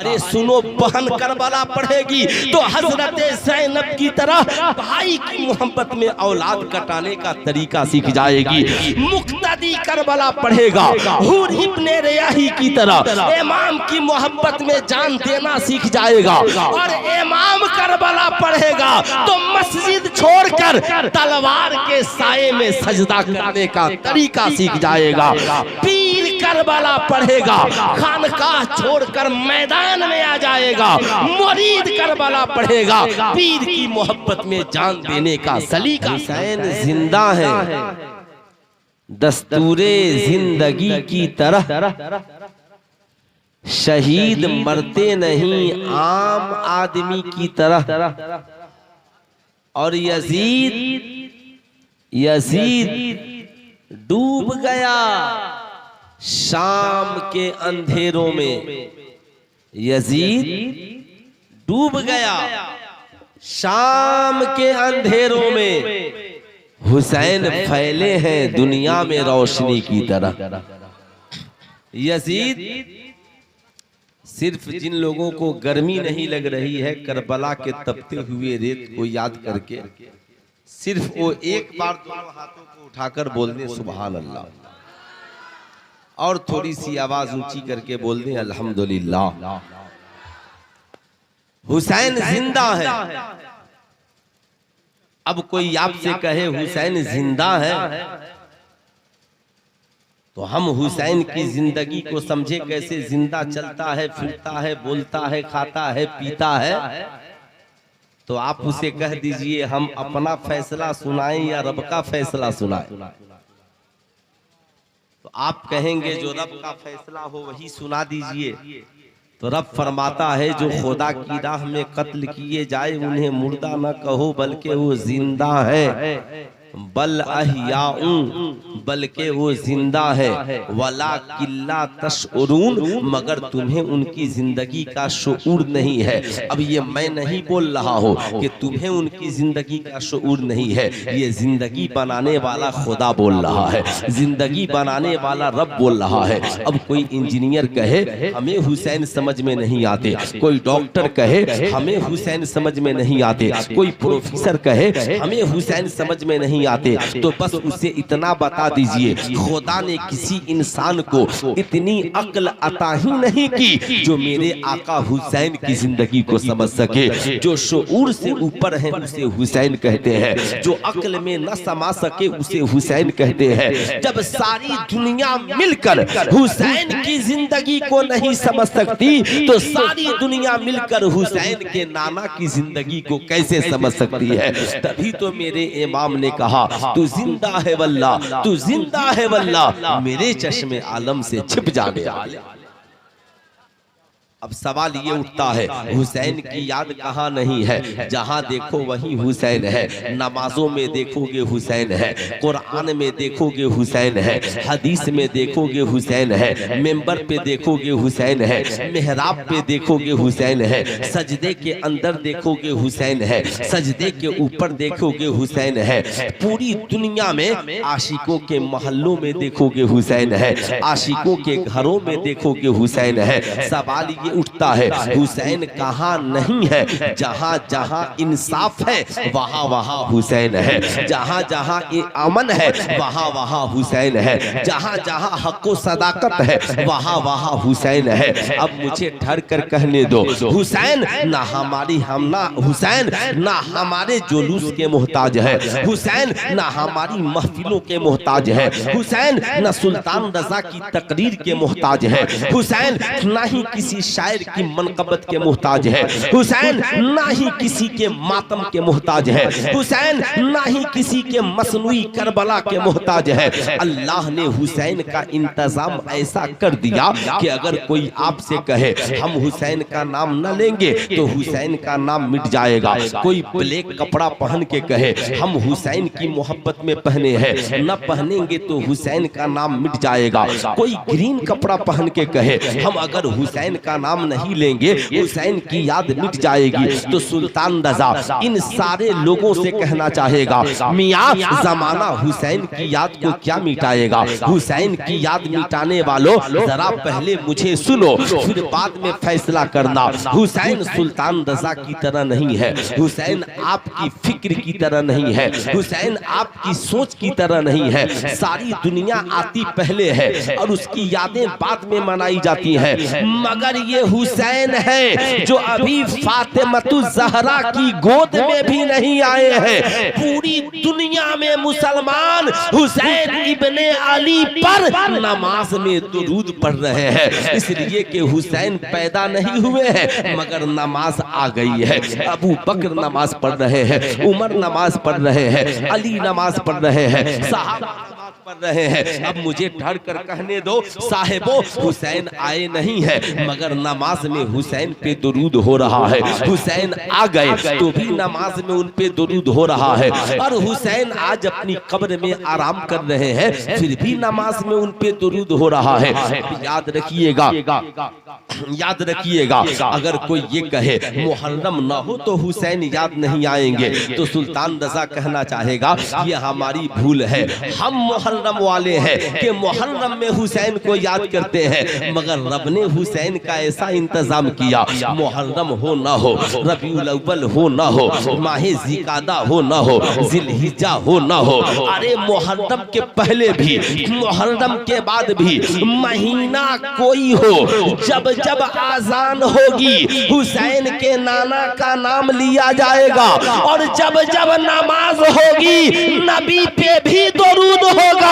अरे सुनो बहन करबला पढ़ेगी तो हजरत ज़ैनब की तरह भाई की मोहब्बत में औलाद कटाने का तरीका सीख जाएगी। मुक्तदी करबला पढ़ेगा हूर इब्ने रियाही की तरह इमाम की मोहब्बत में जान देना सीख जाएगा। और इमाम करबला पढ़ेगा तो मस्जिद छोड़कर तलवार के साए में सजदा करने का तरीका सीख जाएगा। पीर करबला पढ़ेगा खानकाह छोड़कर मैदान में आ जाएगा। मुरीद करबला पढ़ेगा पीर की मोहब्बत में जान देने का सलीका। हुसैन जिंदा है दस्तूरे जिंदगी की तरह, शहीद मरते नहीं आम आदमी की तरह। और यजीद डूब गया शाम के अंधेरों में। यजीद डूब गया शाम के अंधेरों में। हुसैन फैले हैं दुनिया में रोशनी की तरह। यजीद सिर्फ जिन लोगों को गर्मी नहीं लग रही है करबला के तपते हुए रेत को याद करके, सिर्फ वो एक बार दोनों हाथों को उठाकर बोल दें सुभान अल्लाह, और थोड़ी सी आवाज ऊंची करके बोल दें अल्हम्दुलिल्लाह। हुसैन जिंदा है। अब कोई आपसे कहे हुसैन जिंदा है तो हम हुसैन की जिंदगी को समझे कैसे? जिंदा चलता है, फिरता है, बोलता है, खाता है, पीता है। तो आप उसे कह दीजिए हम अपना फैसला सुनाएं या रब का फैसला सुनाएं। तो आप कहेंगे जो रब का फैसला हो वही सुना दीजिए। तो रब फरमाता है जो खुदा की राह में कत्ल किए जाए उन्हें मुर्दा न कहो बल्कि वो जिंदा है। बल अहियाउं बल्कि वो जिंदा है। वला किल्ला तशउरून मगर तुम्हें उनकी जिंदगी का शऊर नहीं है। अब ये मैं नहीं बोल रहा हूँ कि तुम्हें उनकी जिंदगी का शऊर नहीं है, ये जिंदगी बनाने वाला खुदा बोल रहा है, जिंदगी बनाने वाला रब बोल रहा है। अब कोई इंजीनियर कहे हमें हुसैन समझ में नहीं आते, कोई डॉक्टर कहे हमें हुसैन समझ में नहीं आते, कोई प्रोफेसर कहे हमें हुसैन समझ में नहीं आते, तो बस उसे इतना बता दीजिए खुदा ने किसी इंसान को इतनी अक्ल अता ही नहीं की जो मेरे आका हुसैन की जिंदगी को समझ सके। जो शऊर से ऊपर है उसे हुसैन कहते हैं, जो अक्ल में न समा सके उसे हुसैन कहते हैं। जब सारी दुनिया मिलकर हुसैन की जिंदगी को नहीं समझ सकती तो सारी दुनिया मिलकर हुसैन के नाना की जिंदगी को कैसे समझ सकती है? तभी तो मेरे इमाम ने कहा तू जिंदा है वल्लाह, तू जिंदा है वल्लाह, मेरे चश्मे आलम से छिप जाने वाले। अब सवाल ये उठता है हुसैन की याद कहाँ नहीं है? जहाँ देखो वहीं हुसैन है। नमाजों में देखोगे हुसैन है, कुरान में देखोगे हुसैन है, हदीस में देखोगे हुसैन है, मेंबर पे देखोगे हुसैन है, मेहराब पे देखोगे हुसैन है, सजदे के अंदर देखोगे हुसैन है, सजदे के ऊपर देखोगे हुसैन है। पूरी दुनिया में आशिकों के महल्लों में देखोगे हुसैन है, आशिकों के घरों में देखोगे हुसैन है। सवाल उठता है हुसैन कहाँ नहीं है? जहाँ जहाँ इंसाफ है वहाँ वहाँ हुसैन है, जहाँ जहाँ अमन है वहाँ वहाँ हुसैन है, जहाँ जहाँ हक व सदाकत है वहाँ वहाँ हुसैन है। अब मुझे ठहर कर कहने दो, हुसैन ना हमारी हम ना हुसैन ना हमारे जुलूस के मोहताज है, हुसैन ना हमारी महफिलों के मोहताज है, हुसैन ना सुल्तान रजा की तकरीर के मोहताज है, हुसैन ना ही किसी शायर की मनकबत के मोहताज है, हुसैन ना ही किसी के मातम के मोहताज है, हुसैन ना ही किसी के मसनूई करबला के मोहताज है। अल्लाह ने हुसैन का इंतजाम ऐसा कर दिया कि अगर कोई आपसे कहे हम हुसैन का नाम न लेंगे तो हुसैन का नाम मिट जाएगा। कोई ब्लैक कपड़ा पहन के कहे हम हुसैन की मोहब्बत में पहने हैं, न पहनेंगे तो हुसैन का नाम मिट जाएगा। कोई ग्रीन कपड़ा पहन के कहे हम अगर हुसैन का नाम नहीं लेंगे हुसैन की याद मिट जाएगी। तो सुल्तान रजा इन सारे लोगों से कहना चाहेगा, मियां जमाना हुसैन की याद को क्या मिटाएगा। हुसैन की याद मिटाने वालों जरा पहले मुझे सुनो, फिर बाद में फैसला करना। हुसैन सुल्तान रजा की तरह नहीं है, हुसैन आपकी फिक्र की तरह नहीं है, हुसैन आपकी सोच की तरह नहीं है। सारी दुनिया आती पहले है और उसकी यादें बाद में मनाई जाती हैं, मगर ये हुसैन है जो अभी फातिमतुज ज़हरा की गोद में भी नहीं आए हैं। पूरी दुनिया में मुसलमान हुसैन इब्ने अली पर नमाज में दुरूद पढ़ रहे हैं, इसलिए कि हुसैन पैदा नहीं हुए हैं मगर नमाज आ गई है। अबू बकर नमाज पढ़ रहे हैं, उमर नमाज पढ़ रहे हैं, अली नमाज पढ़ रहे हैं, सहाबा पढ़ रहे हैं। अब मुझे ठहर कर कहने दो साहिबो, हुसैन आए नहीं है मगर नमाज में हुसैन पे दुरूद हो रहा है। हुसैन आ गए तो भी नमाज में उन पे दुरूद हो रहा है, और हुसैन आज अपनी कब्र में आराम कर रहे हैं फिर भी नमाज में उन पे दुरूद हो रहा है। याद रखिएगा, याद रखिएगा, अगर कोई ये कहे मुहर्रम ना हो तो हुसैन याद नहीं आएंगे, तो सुल्तान रजा कहना चाहेगा ये हमारी भूल है। हम मुहर्रम वाले हैं कि मुहर्रम में हुसैन को याद करते हैं, मगर रब ने हुसैन का ऐसा इंतजाम किया, मुहर्रम हो ना हो, रबीउल अव्वल हो ना हो, माहे ज़िकादा हो ना हो, ज़िलहिज्जा हो ना हो, अरे मुहर्रम के पहले भी मुहर्रम के बाद भी महीना कोई हो, जब जब आजान होगी हुसैन के नाना का नाम लिया जाएगा, और जब जब नमाज होगी नबी पे भी दुरूद होगा,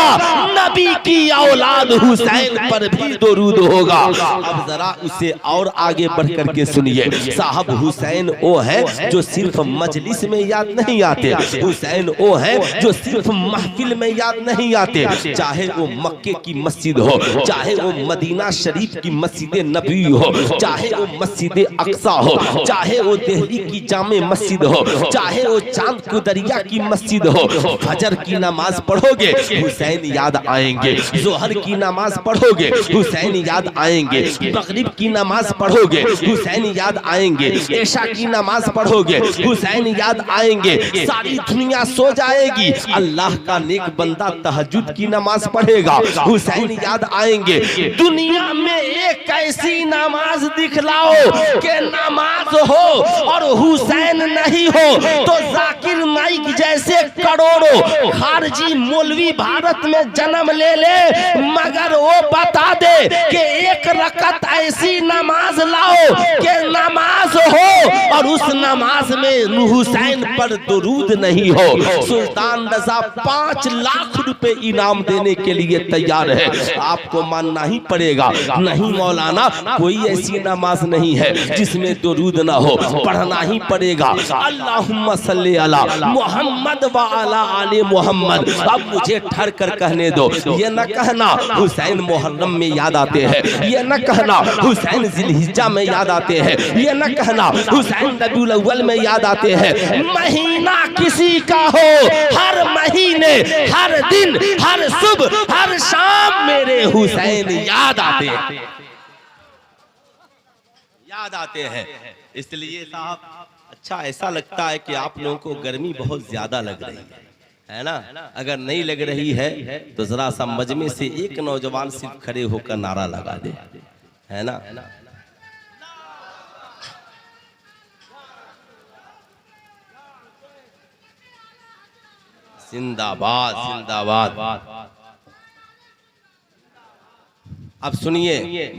नबी की औलाद हुसैन पर भी दुरूद होगा। अब जरा उसे और आगे बढ़ करके सुनिए, साहब हुसैन वो है जो सिर्फ मजलिस में याद नहीं आते, हुसैन वो है जो सिर्फ महफिल में याद नहीं आते, चाहे वो मक्के की मस्जिद हो, चाहे वो मदीना शरीफ की मस्जिद नबी हो, चाहे वो मस्जिद अक्सा हो, चाहे वो दिल्ली की जामे मस्जिद हो, चाहे वो चांद कुदरिया की मस्जिद हो, फजर की नमाज पढ़ोगे हुसैन याद आएंगे, जोहर की नमाज पढ़ोगे हुसैन याद आएंगे, मगरिब की नमाज पढ़ोगे हुसैन याद आएंगे, ऐशा की नमाज पढ़ोगे हुसैन याद आएंगे। सारी दुनिया सो जाएगी, अल्लाह का नेक बंदा तहज्जुद की नमाज पढ़ेगा हुसैन याद आएंगे। दुनिया में एक ऐसी नमाज दिखलाओ कि नमाज हो और हुसैन नहीं हो तो जाकिर नाइक जैसे करोड़ों खारजी मौलवी भारत में जन्म ले ले, मगर वो बता दे कि एक रकत ऐसी नमाज लाओ कि नमाज हो और उस नमाज में हुसैन पर दुरूद नहीं हो। सुल्तान रजा 5 लाख रुपए इनाम देने के लिए तैयार है, आपको मानना ही पड़ेगा। नहीं मौलाना, कोई ऐसी नमाज नहीं है जिसमें दुरूद ना हो, पढ़ना ही पड़ेगा। अल्लाहुम्मा सल्ली अला मुहम्मद व अला आले मुहम्मद। अब मुझे ठहर कर कहने दो, ये न कहना हुसैन मुहर्रम में याद आते हैं, ये न कहना हुसैन ज़िलहिज्जा में याद आते हैं, ये न कहना हुसैन रबीउल अव्वल में याद आते हैं। महीना किसी का हो, हर महीने, हर दिन, हर सुबह, हर शाम मेरे हुसैन याद आते हैं, याद आते हैं। इसलिए साहब अच्छा ऐसा लगता है कि आप लोगों को गर्मी बहुत ज्यादा लग रही है ना? अगर नहीं लग रही है तो जरा सा मजमे से एक नौजवान सिर्फ खड़े होकर नारा लगा दे, है ना? जिंदाबाद जिंदाबाद। अब सुनिए,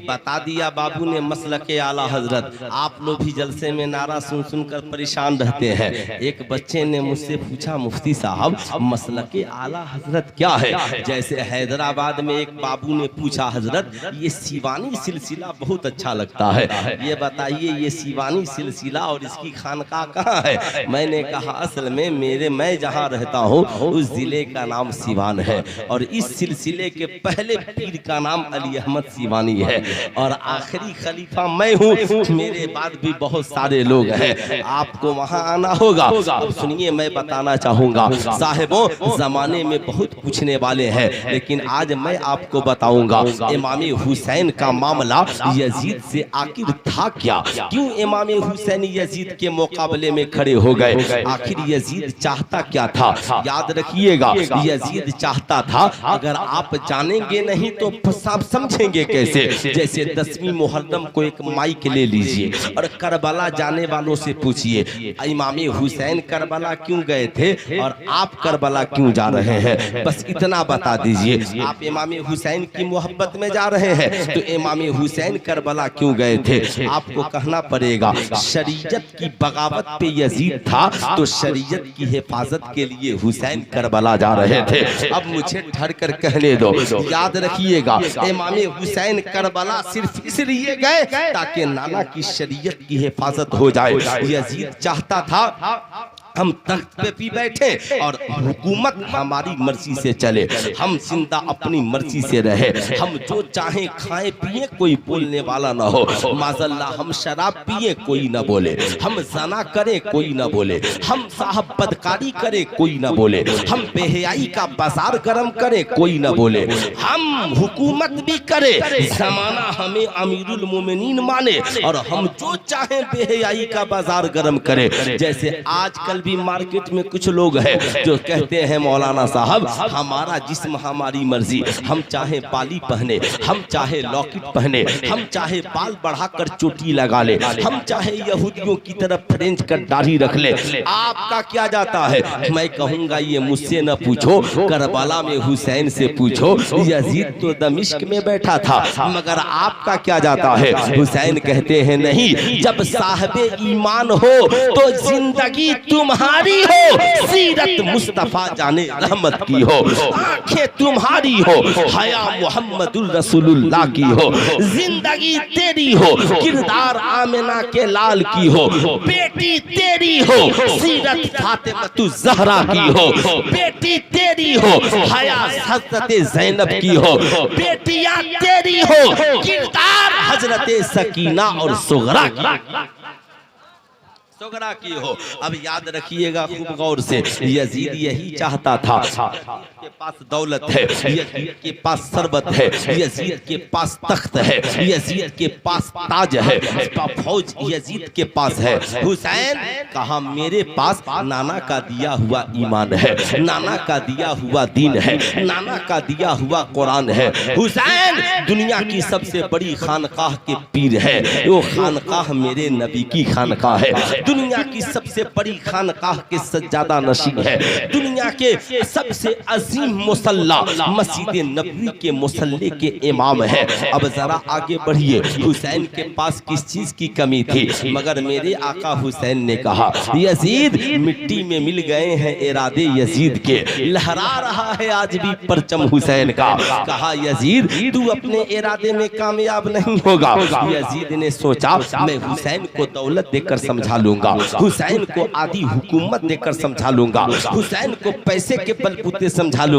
बता दिया बाबू ने मसलके आला हजरत। आप लोग भी जलसे में नारा सुन सुनकर परेशान रहते हैं। एक बच्चे ने मुझसे पूछा, मुफ्ती साहब मसलके आला हजरत क्या है? जैसे हैदराबाद में एक बाबू ने पूछा, हजरत ये सीवानी सिलसिला बहुत अच्छा लगता है, ये बताइए ये सीवानी सिलसिला और इसकी खानका कहाँ है? मैंने कहा असल में मैं जहाँ रहता हूँ उस जिले का नाम सीवान है और इस सिलसिले के पहले पीर का नाम अली अहमद अहमद सिवानी है और आखिरी खलीफा मैं हूँ। मेरे बाद भी बहुत सारे लोग हैं, आपको वहाँ आना होगा। अब सुनिए, मैं बताना चाहूँगा साहिबों, जमाने में बहुत पूछने वाले हैं, लेकिन आज मैं आपको बताऊंगा इमाम हुसैन का मामला यजीद से आखिर था क्या, क्यों इमाम हुसैन यजीद के मुकाबले में खड़े हो गए, आखिर यजीद चाहता क्या था। याद रखिएगा, यजीद चाहता था, अगर आप जानेंगे नहीं तो आप समझेंगे कैसे। जैसे 10वीं मुहर्रम को एक माइक ले लीजिए और करबला जाने वालों से पूछिए इमाम हुसैन करबला क्यों गए थे और आप करबला क्यों जा रहे हैं, बस इतना बता दीजिए। आप इमाम हुसैन की मोहब्बत में जा रहे हैं तो इमाम हुसैन करबला क्यों गए थे, आपको कहना पड़ेगा शरीयत की बगावत पे यजीद था तो शरीयत की हिफाजत के लिए हुसैन करबला जा रहे थे। अब मुझे ठहर कर कहने दो, याद रखिएगा इमाम हुसैन करबला सिर्फ इसलिए गए ताकि नाना की शरीयत की हिफाजत हो जाए। यजीद चाहता था हम तख्त पे भी बैठे और हुकूमत हमारी मर्जी से चले, हम जिंदा अपनी मर्जी से रहे, हम जो चाहे खाएं पिए कोई बोलने वाला ना हो, माज़अल्लाह हम शराब पिए कोई ना बोले, हम ज़ना करें कोई ना बोले, हम साहब बदकारी करें कोई ना बोले, हम बेहयाई का बाजार गरम करें कोई ना बोले, हम हुकूमत भी करे, ज़माना हमें अमीरुल मोमिनीन माने और हम जो चाहे बेहयाई का बाजार गरम करें। जैसे आजकल भी मार्केट में कुछ लोग हैं जो कहते हैं मौलाना साहब हमारा जिस्म हमारी मर्जी, हम चाहे बाली पहने, हम चाहे लॉकेट पहने, हम चाहे बाल बढ़ाकर चोटी लगा ले, हम चाहे यहूदियों की तरफ फ्रेंच कर दाढ़ी रख ले, आपका क्या जाता है। मैं कहूंगा ये मुझसे न पूछो, करबला में हुसैन से पूछो, यजीद तो दमिश्क में बैठा था, मगर आपका क्या जाता है। हुसैन कहते हैं नहीं, जब साहबे ईमान हो तो जिंदगी तुम्हारी हो, सीरत मुस्तफा जाने रहमत की हो, आंखें तुम्हारी हो, हया मुहम्मदुर रसूलुल्लाह की हो, जिंदगी तेरी हो, किरदार आमिना के लाल की हो, बेटी तेरी हो, सीरत फातिमा ज़हरा की हो, बेटी तेरी हो, हया हज़रत ज़ैनब की हो, बेटियां तेरी हो, किरदार हज़रत सकीना और सुगरा की हो। अब याद रखिएगा खूब गौर से, यजीद यही चाहता था, के पास दौलत है, यजीद के पास सरबत है, यजीद के पास तख्त है, यजीद के पास ताज है, फौज यजीद के पास है। हुसैन कहा मेरे पास नाना का दिया हुआ ईमान है, नाना का दिया हुआ दीन है, नाना का दिया हुआ कुरान है। हुसैन दुनिया की सबसे बड़ी खानकाह के पीर है, वो खानकाह मेरे नबी की खानकाह है, दुनिया की सबसे बड़ी खानकाह के सज्जादा नशीन है, दुनिया के सबसे अजीम मुसल्ला मस्जिद नबवी के मुसल्ले के इमाम है। अब जरा आगे बढ़िए, हुसैन के पास किस चीज की कमी थी, मगर मेरे आका हुसैन ने कहा यजीद मिट्टी में मिल गए हैं इरादे यजीद के, लहरा रहा है आज भी परचम हुसैन का। कहा यजीद तू अपने इरादे में कामयाब नहीं होगा। यजीद ने सोचा मैं हुसैन को दौलत देकर समझा लूंगा, हुसैन को आधी हुकूमत देकर समझा लूंगा, हुसैन को पैसे के बलबूते समझा लूंगा।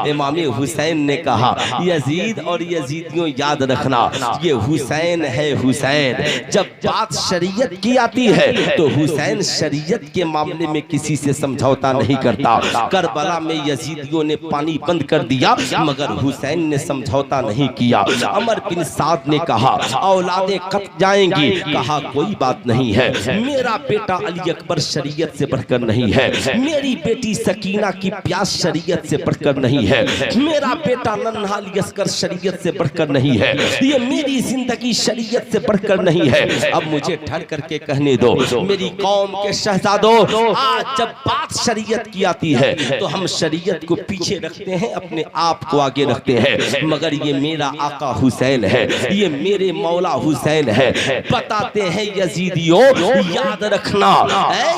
इमाम हुसैन ने कहा यजीद और यजीदियों याद रखना ये हुसैन है हुसैन, जब बात शरीयत की आती है तो हुसैन शरीयत के मामले में किसी से समझौता नहीं करता। करबला में यजीदियों ने पानी बंद कर दिया मगर हुसैन ने समझौता नहीं किया। अमर बिन साद ने कहा औलादे कट जाएंगी, कहा कोई बात नहीं है, मेरा बेटा अली अकबर शरीयत से बढ़कर नहीं है, मेरी बेटी सकीना की प्यास शरीयत से बढ़कर नहीं है, मेरा बेटा नन्हा अली असगर शरीयत से बढ़कर नहीं है, ये मेरी जिंदगी शरीयत से बढ़कर नहीं है। अब मुझे ठहर करके कहने दो मेरी कौम के शहजादों, आज जब बात शरीयत की आती है तो हम शरीयत को पीछे रखते हैं, अपने आप को आगे रखते हैं, मगर ये मेरा आका हुसैन है, ये मेरे मौला हुसैन है। बताते हैं यजीदियों याद रखना,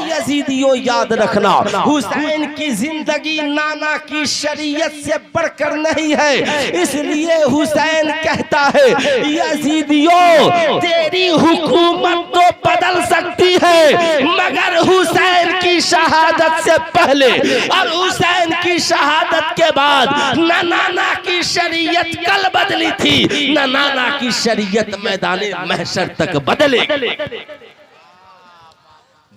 यजीदियों याद रखना, हुसैन की जिंदगी नाना की शरीयत से बढ़कर नहीं है, इसलिए हुसैन कहता है यजीदियों तेरी हुकूमत तो बदल सकती है, मगर हुसैन की शहादत से पहले और हुसैन की शहादत के बाद न नाना की शरीयत कल बदली थी, न नाना की शरीयत मैदाने महशर तक बदलेगी।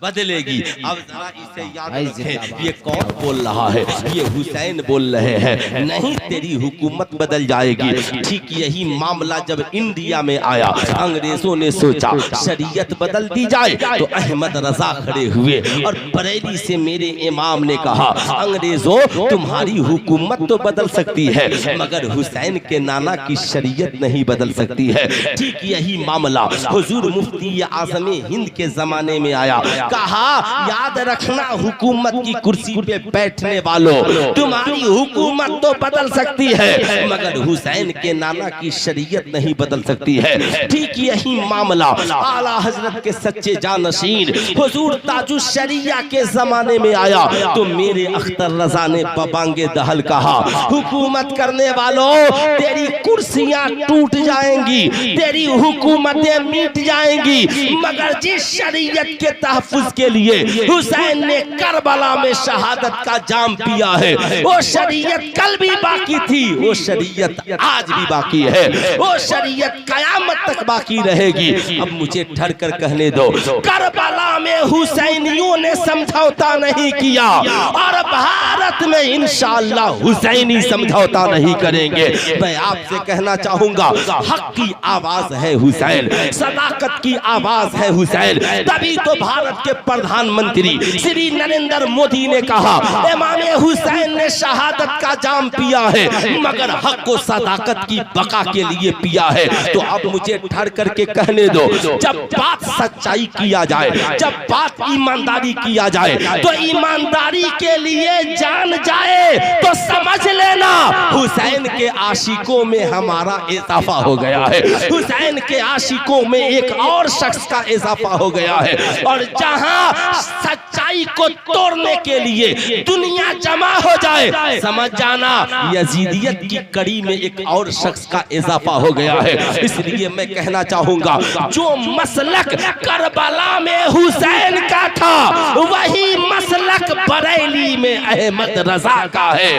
अब जरा इसे याद रखें, ये कौन बोल रहा है? ये हुसैन बोल रहे हैं। नहीं, तेरी हुकूमत बदल जाएगी। ठीक यही मामला जब इंडिया में आया, अंग्रेजों ने सोचा शरीयत बदल दी जाए, तो अहमद रजा खड़े हुए और बरेली से मेरे इमाम ने कहा, अंग्रेजों तुम्हारी हुकूमत तो बदल सकती है, मगर हुसैन के नाना की शरीयत नहीं बदल सकती है। ठीक यही मामला हुजूर मुफ्ती आज़म हिंद के जमाने में आया। कहा, याद रखना हुकूमत की कुर्सी पे बैठने वालों, तुम्हारी हुकूमत तो बदल सकती है, मगर हुसैन के नाना की शरीयत नहीं बदल सकती है। ठीक यही मामला आला हजरत के सच्चे जानशीन हुजूर ताजुश शरिया के जमाने में आया, तो मेरे अख्तर रजा ने बबांगे दहल कहा, हुकूमत करने वालों तेरी कुर्सियां टूट जाएंगी, तेरी हुकूमतें मिट जाएंगी, मगर जिस शरीयत के तहफ्फुज़ के लिए हुसैन ने करबला में शहादत का जाम पिया है, वो शरीयत कल भी बाकी थी, वो शरीयत आज भी बाकी है, वो शरीयत कयामत तक बाकी रहेगी। अब मुझे ठहर कर कहने दो, करबला में हुसैनियों ने समझौता नहीं किया और भारत में इंशाअल्लाह हुसैनी समझौता नहीं करेंगे। मैं आपसे कहना चाहूंगा, हक की आवाज है हुसैन, सदाकत की आवाज है हुसैन, तभी तो भारत के प्रधानमंत्री श्री नरेंद्र मोदी ने कहा, इमाम हुसैन ने शहादत का जाम पिया है, मगर हक को सदाकत की बका के लिए पिया है। तो अब मुझे ठहर करके कहने दो, जब बात सच्चाई किया जाए, जब बात ईमानदारी किया जाए, तो ईमानदारी के लिए जान जाए तो समझ लेना हुसैन के आशिकों में हमारा इजाफा हो गया है, हुसैन के आशिकों में एक और शख्स का इजाफा हो गया है। और जहां सच्चाई को तोड़ने के लिए दुनिया जमा हो जाए, समझ जाना यजीदियत की कड़ी में एक और शख्स का इजाफा हो गया है। इसलिए मैं कहना चाहूंगा, जो मसलक करबला में हुसैन का था, वही मसलक बरेली में अहमद रजा का है।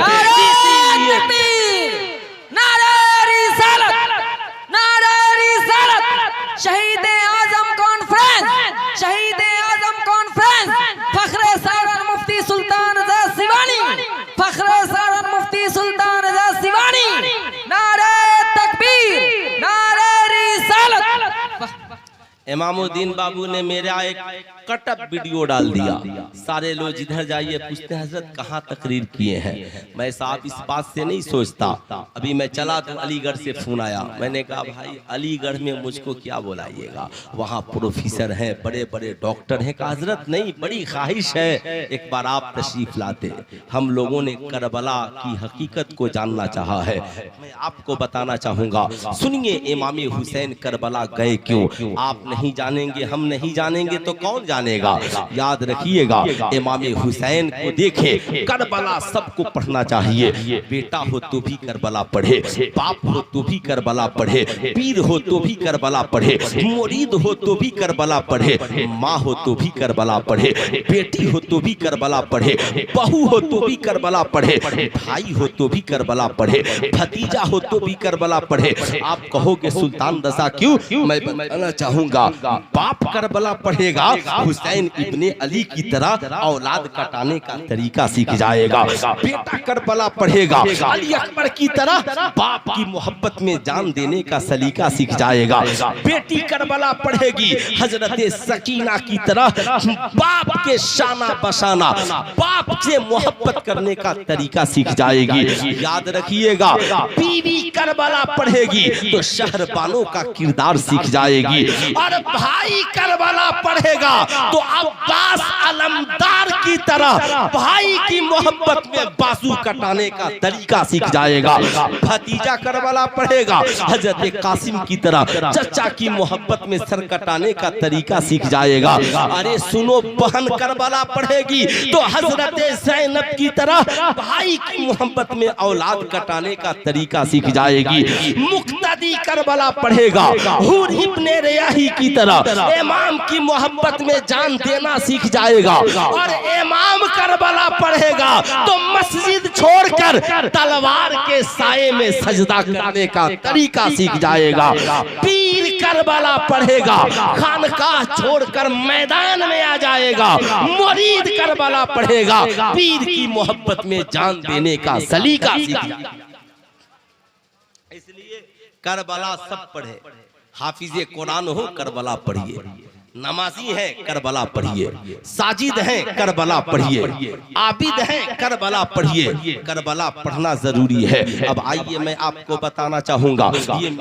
शहीद आजम कॉन्फ्रेंस, शहीद आजम कॉन्फ्रेंस, फखरे सारन मुफ्ती सुल्तान रज़ा सिवानी, फखरे सारन मुफ्ती सुल्तान रज़ा सिवानी, नारे तकबीर, नारे रिसालत। इमामुद्दीन बाबू ने मेरा एक कटअप वीडियो डाल दिया, सारे लोग जिधर जाइए पूछते हैं हजरत कहाँ तकरीर किए हैं। मैं साहब इस बात से नहीं सोचता, अभी मैं चला तो अलीगढ़ से फोन आया, मैंने कहा भाई अलीगढ़ में मुझको क्या बुलाइएगा, वहाँ प्रोफेसर हैं, बड़े बड़े डॉक्टर हैं। कहा हजरत नहीं, बड़ी ख्वाहिश है एक बार आप तशरीफ लाते, हम लोगों ने करबला की हकीकत को जानना चाहा है। मैं आपको बताना चाहूँगा, सुनिए इमाम हुसैन करबला गए क्यों, आप नहीं जानेंगे, हम नहीं जानेंगे तो कौन जानेगा। याद रखिएगा, इमाम हुसैन को देखे, करबला सबको पढ़ना चाहिए। बेटा हो तो भी करबला पढ़े, बाप हो तो भी करबला पढ़े, पीर हो तो भी करबला पढ़े, मुरीद हो तो भी करबला पढ़े, माँ हो तो भी करबला पढ़े, बेटी हो तो भी करबला पढ़े, बहू हो तो भी करबला पढ़े, भाई हो तो भी करबला पढ़े, भतीजा हो तो भी करबला पढ़े। आप कहोगे सुल्तान रज़ा क्यों? मैं बताना चाहूंगा, बाप करबला पढ़ेगा, हुसैन इब्ने अली की तरह औलाद कटाने का तरीका सीख जाएगा। बेटा करबला पढ़ेगा, अली अकबर की तरह बाप की मोहब्बत में जान देने का सलीका सीख जाएगा। बेटी करबला पढ़ेगी, हजरत सकीना की तरह बाप के शाना बशाना, बाप से मोहब्बत करने का तरीका सीख जाएगी। याद रखिएगा, बीवी करबला पढ़ेगी तो शहरबानों का किरदार सीख जाएगी, और भाई करबला पढ़ेगा तो अब्बास अलमदार की तरह भाई की मोहब्बत में बाजू कटाने का तरीका सीख जाएगा। भतीजा करबला पढ़ेगा, हजरत कासिम की तरह चचा की मोहब्बत में सर कटाने का तरीका सीख जाएगा। अरे सुनो, बहन करबला पढ़ेगी तो हजरत ज़ैनब की तरह भाई की मोहब्बत में औलाद कटाने का तरीका सीख जाएगी। मुक्तदा सदी करबला पढ़ेगा हूर इब्ने रियाही की तरह इमाम की मोहब्बत में जान देना सीख जाएगा। और इमाम करबला पढ़ेगा तो मस्जिद छोड़कर तलवार के साए में सजदा करने का तरीका सीख जाएगा। पीर करबला पढ़ेगा खानकाह छोड़कर मैदान में आ जाएगा। मुरीद करबला पढ़ेगा पीर की मोहब्बत में जान देने का सलीका सीख जाएगा। इसलिए करबला सब पढ़े। हाफिजे कुरान हो करबला पढ़िए, नमाजी है करबला पढ़िए, साजिद है करबला पढ़िए, आबिद है करबला पढ़िए। करबला पढ़ना जरूरी है। अब आइए मैं आपको बताना चाहूंगा, ये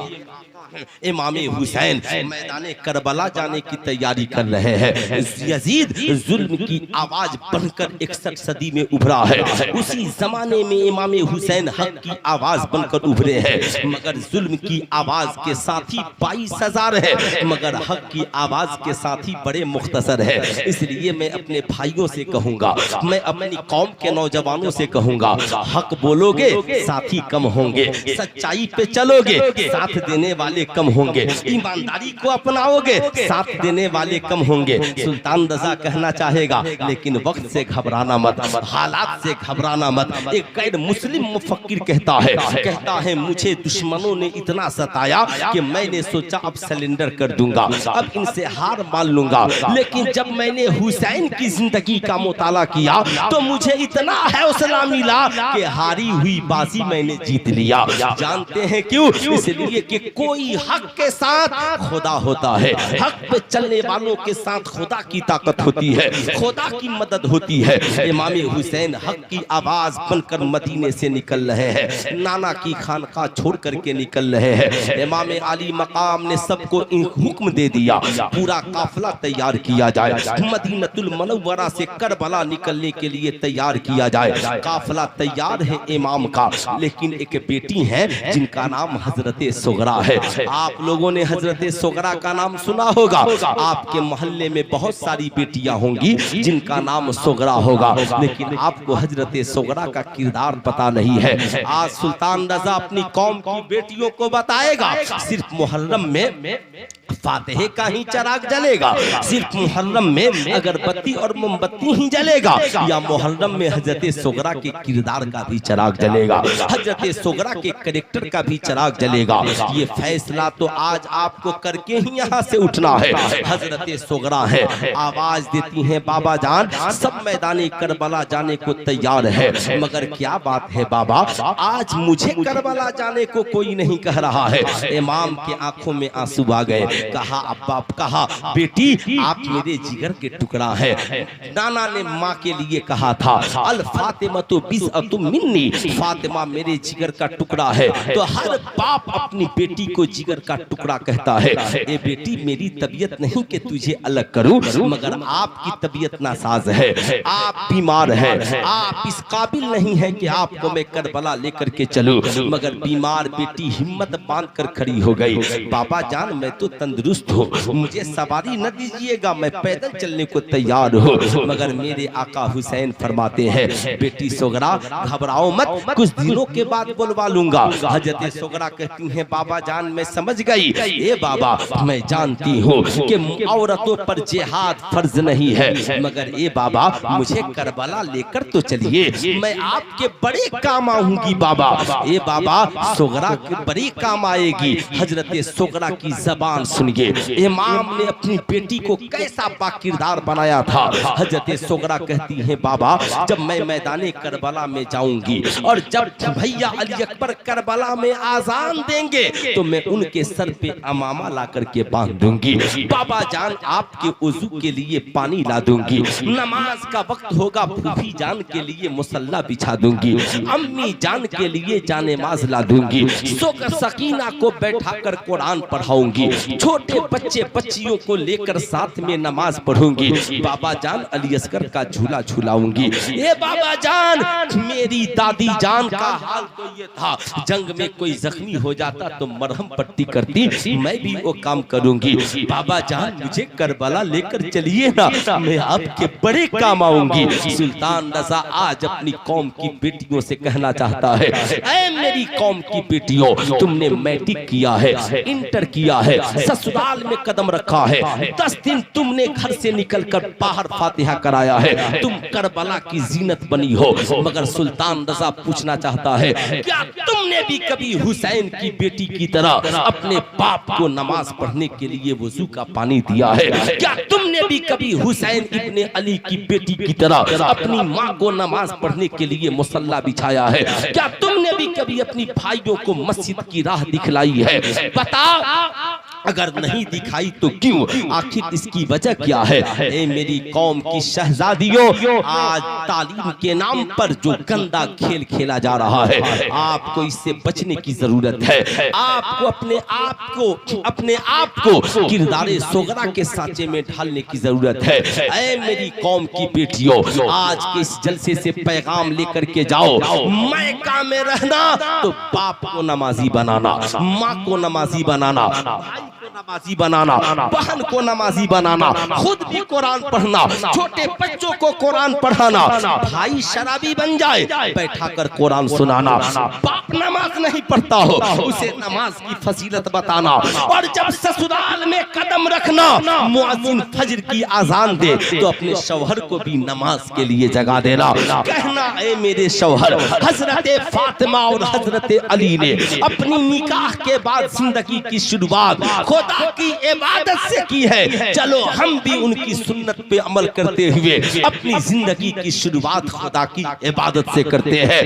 इमाम हुसैन मैदाने करबला जाने की तैयारी कर रहे हैं। यजीद जुल्म की आवाज बनकर 61 सदी में उभरा है। उसी जमाने में इमाम हुसैन हक की आवाज बनकर उभरे हैं। मगर जुल्म की आवाज के साथी 22,000 है, मगर हक की आवाज के साथी बड़े मुख्तसर है। इसलिए मैं अपने भाइयों से कहूंगा, मैं अपनी कौम के नौजवानों से कहूंगा, हक बोलोगे साथी कम होंगे, सच्चाई पे चलोगे साथ देने वाले कम होंगे, ईमानदारी को अपनाओगे साथ देने वाले कम होंगे। सुल्तान रजा कहना चाहेगा, लेकिन वक्त से घबराना मत, हालात से घबराना मत। एक गैर मुस्लिम मुफक्किर कहता है मुझे दुश्मनों ने इतना सताया कि मैंने सोचा अब सरेंडर कर दूंगा, अब इनसे हार मान लूंगा। लेकिन जब मैंने हुसैन की जिंदगी का मुताला किया तो मुझे इतना हौसला मिला कि हारी हुई बाजी मैंने जीत लिया। जानते हैं क्यों? इसलिए कि कोई हक के साथ खुदा होता है, हक पे चलने वालों के साथ खुदा की ताकत होती है, खुदा की मदद होती है। इमाम हुसैन हक की आवाज बनकर मदीने से निकल रहे हैं, नाना की खानका छोड़ करके निकल रहे हैं। इमाम अली मकाम ने सबको हुक्म दे दिया, पूरा काफिला तैयार किया जाए, मदीनतुल मुनव्वरा से करबला निकलने के लिए तैयार किया जाए। काफिला तैयार है इमाम का, लेकिन एक बेटी है जिनका नाम हजरत सुगरा है। आप लोगों ने हजरत सुगरा का नाम सुना होगा। आपके मोहल्ले में बहुत सारी बेटियां होंगी जिनका नाम सुगरा होगा, लेकिन आपको हजरत सुगरा का किरदार पता नहीं है। आज सुल्तान रजा अपनी कौम की बेटियों को बताएगा, सिर्फ मुहर्रम में फातिहे का ही चिराग जलेगा, सिर्फ मुहर्रम में अगरबत्ती और मोमबत्ती ही जलेगा, या मुहर्रम में हजरत सुगरा के किरदार का भी चिराग जलेगा, हजरत सुगरा के कैरेक्टर का भी चिराग जलेगा। ये फैसला तो आज आपको करके ही यहाँ से उठना है। हजरत सुगरा है, आवाज देती हैं बाबा जान सब मैदाने करबला जाने को तैयार है। मगर क्या बात है बाबा, आज मुझे करबला जाने को कोई नहीं कह रहा है। इमाम के आंखों में आंसू आ गए। कहा अब्बा, कहा बेटी आप मेरे जिगर के टुकड़ा है। नाना ने माँ के लिए कहा था अल फातिमा तो बिज़अतुम मिन्नी, फातिमा मेरे जिगर का टुकड़ा है। तो हर बाप अपनी बेटी को जिगर का टुकड़ा कहता है। ए बेटी मेरी तबीयत नहीं कि तुझे अलग करूं, मगर आपकी तबीयत नासाज है, आप बीमार हैं, आप इस काबिल नहीं है कि आपको मैं करबला लेकर के चलूं। मगर बीमार बेटी हिम्मत बांध कर खड़ी हो गई। बाबा जान मैं तो तंदुरुस्त हो, मुझे सवारी न दीजिएगा, मैं पैदल चलने को तैयार हो। मगर मेरे आका हुसैन फरमाते हैं बेटी सुगरा घबराओ मत, कुछ दिनों के बाद बुलवा लूंगा। हजरत सुगरा कहती हैं बाबा जान मैं समझ गई, ए बाबा मैं जानती हूँ कि औरतों पर जिहाद फर्ज नहीं है, मगर ए बाबा मुझे करबला लेकर तो चलिए, मैं आपके बड़े काम आऊंगी बाबा। ए बाबा सुगरा के बड़ी काम आएगी। हजरत सुगरा की जबान सुनिए, इमाम ने अपनी बेटी को कैसा बाकिरदार बनाया था। हजरत सुगरा कहती हैं बाबा जब मैं मैदाने करबला में जाऊंगी और जब भैया अली अकबर करबला में आजान देंगे तो मैं उनके सर पे अमामा ला करके बांध दूंगी। बाबा जान आपके वजू के लिए पानी ला दूंगी, नमाज का वक्त होगा फूफी जान के लिए मुसल्ला बिछा दूंगी, अम्मी जान के लिए जानेमाज ला दूंगी, सकीना को बैठाकर कुरान पढ़ाऊंगी, छोटे बच्चे बच्चियों को लेकर साथ में नमाज पढ़ूंगी, बाबा जान अली असगर का झूला झूलाऊंगी। ये बाबा जान मेरी दादी जान का हाल तो ये था, जंग में कोई जख्मी हो जाता तो मरहम पट्टी करती, मैं भी वो काम करूंगी। बाबा जान मुझे करबला लेकर चलिए ना, मैं आपके बड़े काम आऊंगी। सुल्तान रजा आज अपनी कौम की बेटियों से कहना चाहता है, ऐ मेरी कौम की बेटियों, तुमने मैट्रिक किया है, इंटर किया है, ससुराल में कदम रखा है, 10 दिन तुमने घर से निकलकर बाहर फातिहा कराया है, तुम करबला की जीनत बनी हो। मगर सुल्तान रजा पूछना चाहता है, क्या तुमने भी कभी हुसैन की बेटी की तरह अपने बाप को नमाज पढ़ने के लिए वजू का पानी दिया है? क्या तुमने भी कभी हुसैन इब्ने अली की बेटी की तरह अपनी माँ को नमाज पढ़ने के लिए मुसल्ला बिछाया है? क्या तुमने भी कभी अपनी भाइयों को मस्जिद की राह दिखलाई है? बताओ, अगर नहीं दिखाई तो क्यों? आखिर इसकी वजह क्या है? ए मेरी कौम की शहजादियों, आज तालीम के नाम पर जो गंदा खेल खेला जा रहा है, आपको इससे बचने की जरूरत है। आपको अपने आप को किरदारे सोगरा के सांचे में ढालने की जरूरत है। ए मेरी कौम की बेटियों, आज के इस जलसे से पैगाम लेकर के जाओ, मैका में रहना तो बाप को नमाजी बनाना, माँ को नमाजी बनाना, नमाजी बनाना, बहन को नमाजी बनाना, खुद भी कुरान पढ़ना, छोटे बच्चों को कुरान पढ़ाना। भाई शराबी बन जाए, बैठा कर कुरान सुनाना। बाप नमाज नहीं पढ़ता हो, उसे नमाज की फजीलत बताना। और जब ससुराल में कदम रखना, मुअज्जिन फजर की आजान दे तो अपने शौहर को भी नमाज के लिए जगा देना। कहना, ए मेरे शौहर, हजरत फातिमा और हजरत अली ने अपनी निकाह के बाद जिंदगी की शुरुआत खुदा की इबादत से की है, चलो हम भी उनकी सुन्नत पे अमल करते हुए अपनी जिंदगी की शुरुआत खुदा की इबादत से करते हैं।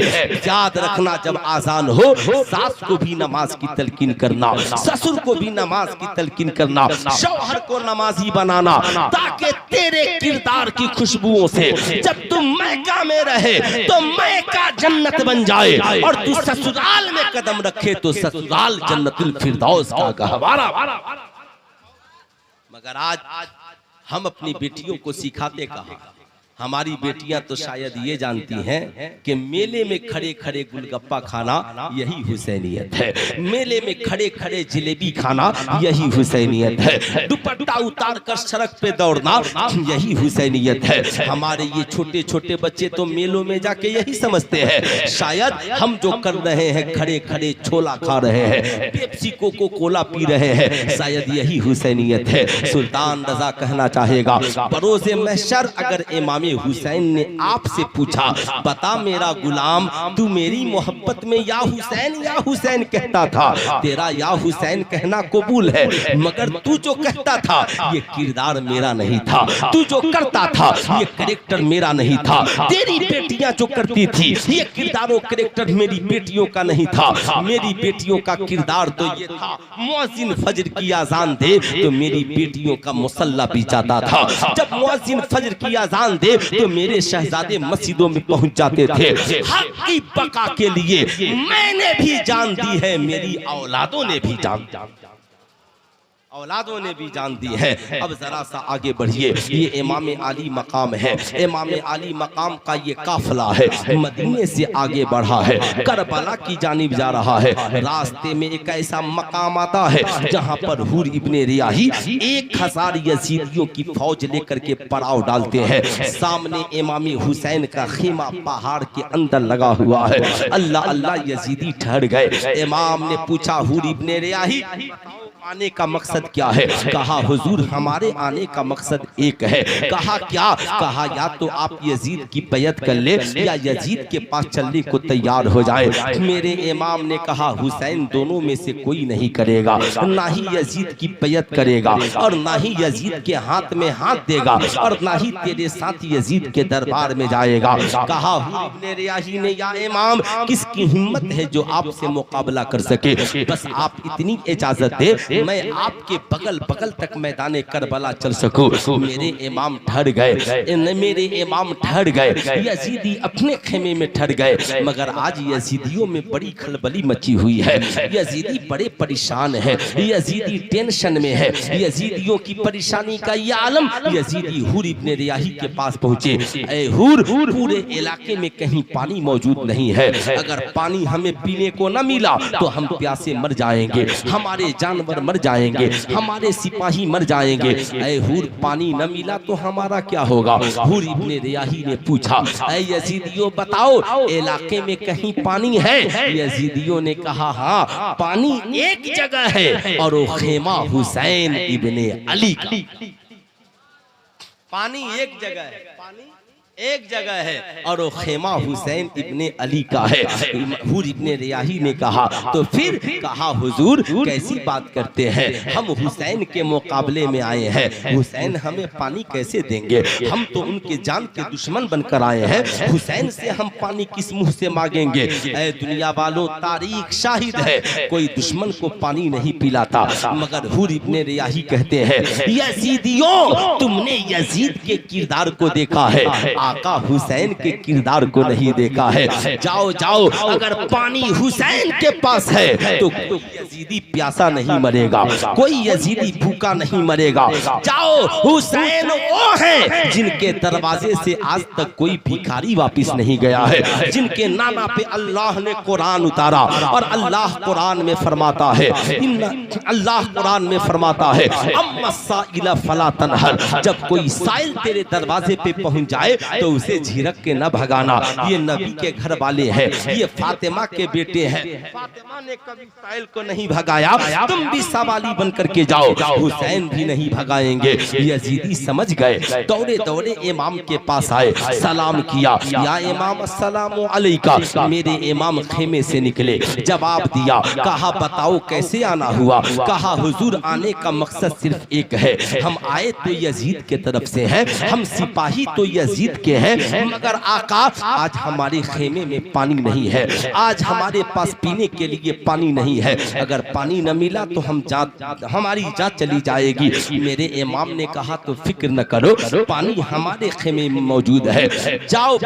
याद रखना, जब आजान हो, सास को भी नमाज की तलकीन करना, ससुर को भी नमाज की तलकीन करना, शौहर को नमाजी बनाना, ताकि तेरे किरदार की खुशबुओं से जब तुम मैका में रहे तो मैका जन्नत बन जाए, और तू ससुराल में कदम रखे तो ससुराल जन्नतुल फिरदौस का गहवारा। मगर आज हम अपनी बेटियों को सिखाते कहाँ? हमारी बेटियां तो शायद ये जानती हैं कि मेले में खड़े खड़े गुलगप्पा खाना यही हुसैनियत है, मेले में खड़े खड़े जलेबी खाना यही हुसैनियत है, दुपट्टा उतार कर सड़क पे दौड़ना यही हुसैनियत है। हमारे ये छोटे छोटे बच्चे तो मेलों में जाके यही समझते हैं, शायद हम जो कर रहे हैं, खड़े खड़े छोला खा रहे हैं, पेप्सी कोको कोला पी रहे हैं, शायद यही हुसैनियत है। सुल्तान रजा कहना चाहेगा, बरोज़े महशर अगर इमाम हुसैन ने आपसे पूछा, बता मेरा गुलाम, तू मेरी मोहब्बत में या हुसैन कहता था, तेरा या हुसैन कहना कबूल है, मगर तू जो कहता था ये किरदार मेरा नहीं था, तू जो करता था ये कैरेक्टर मेरा नहीं था, तेरी बेटियां जो करती थी ये किरदार और कैरेक्टर मेरी बेटियों का नहीं था, मेरी बेटियों का किरदार तो ये था, मुअज्जिन फजर की आजान दे तो मेरी बेटियों का मुसल्ला भी जाता था, जब मुअज्जिन फजर की आजान दे तो मेरे शहजादे मस्जिदों में पहुंच जाते थे। हक की बका के लिए मैंने भी जान दी है, मेरी औलादों ने भी जान दी है। अब जरा सा आगे बढ़िए, ये इमाम आली मकाम है, इमाम आली मकाम का ये काफिला है, मदीने से आगे बढ़ा है, करबला की जानिब जा रहा है। रास्ते में एक ऐसा मकाम आता है जहां पर हुर इब्ने रियाही 1000 यजीदियों की फौज लेकर के पड़ाव डालते हैं। सामने इमाम हुसैन का खेमा पहाड़ के अंदर लगा हुआ है। अल्लाह अल्लाह, यजीदी ठहर गए। इमाम ने पूछा, हुर इब्ने रियाही आने का मकसद क्या है? कहा, हुजूर हमारे आने का मकसद एक है। कहा, क्या? कहा, या तो आप यजीद की बैयत कर ले या यजीद के पास चलने को तैयार हो जाए। मेरे इमाम ने कहा, हुसैन दोनों में से कोई नहीं करेगा, ना ही यजीद की बैयत करेगा और ना ही यजीद के हाथ में हाथ देगा और ना ही तेरे साथ यजीद के दरबार में जाएगा। कहा इब्ने रियाही ने, या इमाम किसकी हिम्मत है जो आपसे मुकाबला कर सके? बस आप इतनी इजाजत दे, मैं आपके आपके बगल बगल तक मैदान करबला चल सकूं। मेरे इमाम ठहर गए, मेरे इमाम ठहर गए, यजीदी अपने खेमे में ठहर गए। मगर आज यजीदियों में बड़ी खलबली मची हुई है, यजीदी बड़े परेशान है, यजीदी टेंशन में है। यजीदियों की परेशानी का यह आलम, यजीदी हुर इब्ने रियाही के पास पहुंचे। ऐ हुर, पूरे इलाके में कहीं पानी मौजूद नहीं है, अगर पानी हमें पीने को न मिला तो हम प्यासे मर जाएंगे, हमारे जानवर मर जाएंगे, हमारे सिपाही मर जाएंगे। ऐ हुर, पानी न मिला तो हमारा क्या होगा? हुर इब्ने रियाही ने पूछा, ऐ यजीदियों बताओ इलाके में कहीं पानी है? यजीदियों ने कहा हाँ, पानी एक जगह है और वो खेमा हुसैन इब्ने अली का। पानी एक जगह है, पानी एक जगह है और वो खेमा हुसैन इब्ने अली का है। हुर इब्ने रियाही ने कहा, तो फिर कहा हुजूर कैसी बात करते हैं, हम हुसैन के मुकाबले में आए हैं, हुसैन हमें पानी कैसे देंगे? हम तो उनके जान के दुश्मन बनकर आए हैं, हुसैन से हम पानी किस मुंह से मांगेंगे? ऐ दुनिया वालों, तारीख शाहिद है, कोई दुश्मन को पानी नहीं पिलाता। मगर हुर इब्ने रियाही कहते हैं, यजीदियों तुमने यजीद के किरदार को देखा है, आका हुसैन के किरदार को नहीं देखा है। जाओ जाओ, अगर पानी हुसैन के पास है तो कोई यजीदी प्यासा नहीं मरेगा, कोई यजीदी भूखा नहीं मरेगा। जाओ, हुसैन वो है जिनके दरवाजे से आज तक कोई भिखारी वापस नहीं गया है, जिनके नाना पे अल्लाह ने कुरान उतारा। और अल्लाह कुरान में फरमाता है, अल्लाह कुरान में फरमाता है, अम्मा साइला फला तनहर, जब कोई साइल तेरे दरवाजे पे पहुंच जाए तो उसे झिरक के न भगाना। ये नबी के घर वाले हैं, ये फातिमा के बेटे हैं, फातिमा ने कभी साइल को नहीं भगाया, तुम भी सवाली बन करके जाओ, हुसैन भी नहीं भगाएंगे। यजीदी समझ गए, दौड़े दौड़े इमाम के पास आए, सलाम किया, या इमाम अस्सलामु अलैका। मेरे इमाम खेमे से निकले, जवाब दिया, कहा बताओ कैसे आना हुआ? कहा हुजूर आने का मकसद सिर्फ एक है, हम आए तो यजीद के तरफ से हैं, हम सिपाही तो यजीद के हैं, मगर आका आज हमारे खेमे में पानी नहीं है, आज हमारे पास पीने के लिए पानी नहीं है, अगर पानी न मिला तो हमारी जान चली जाएगी। मेरे इमाम ने कहा तो फिक्र न करो, पानी हमारे खेमे में मौजूद है, जाओ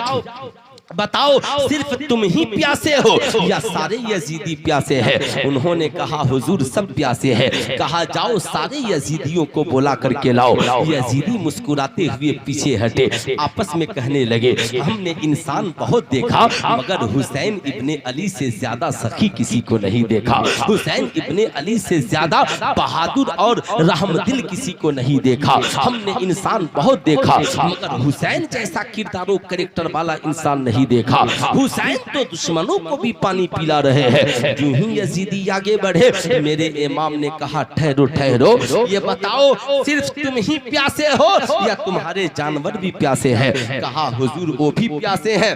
बताओ सिर्फ तुम ही प्यासे हो या सारे यजीदी प्यासे हैं? उन्होंने कहा हुजूर सब प्यासे हैं। कहा जाओ सारे यजीदियों को बुला करके लाओ। यजीदी मुस्कुराते हुए पीछे हटे, आपस में कहने लगे, हमने इंसान बहुत देखा मगर हुसैन इब्ने अली से ज्यादा सखी किसी को नहीं देखा, हुसैन इब्ने अली से ज्यादा बहादुर और रहमदिल किसी को नहीं देखा। हमने इंसान बहुत देखा मगर हुसैन जैसा किरदारों कैरेक्टर वाला इंसान नहीं देखा। हुसैन तो दुश्मनों को भी पानी पिला रहे हैं। यूं ही यजीदी आगे बढ़े, मेरे इमाम ने कहा ठहरो ठहरो, ये बताओ सिर्फ तुम ही प्यासे हो या तुम्हारे जानवर भी प्यासे हैं? कहा हुजूर वो भी प्यासे हैं।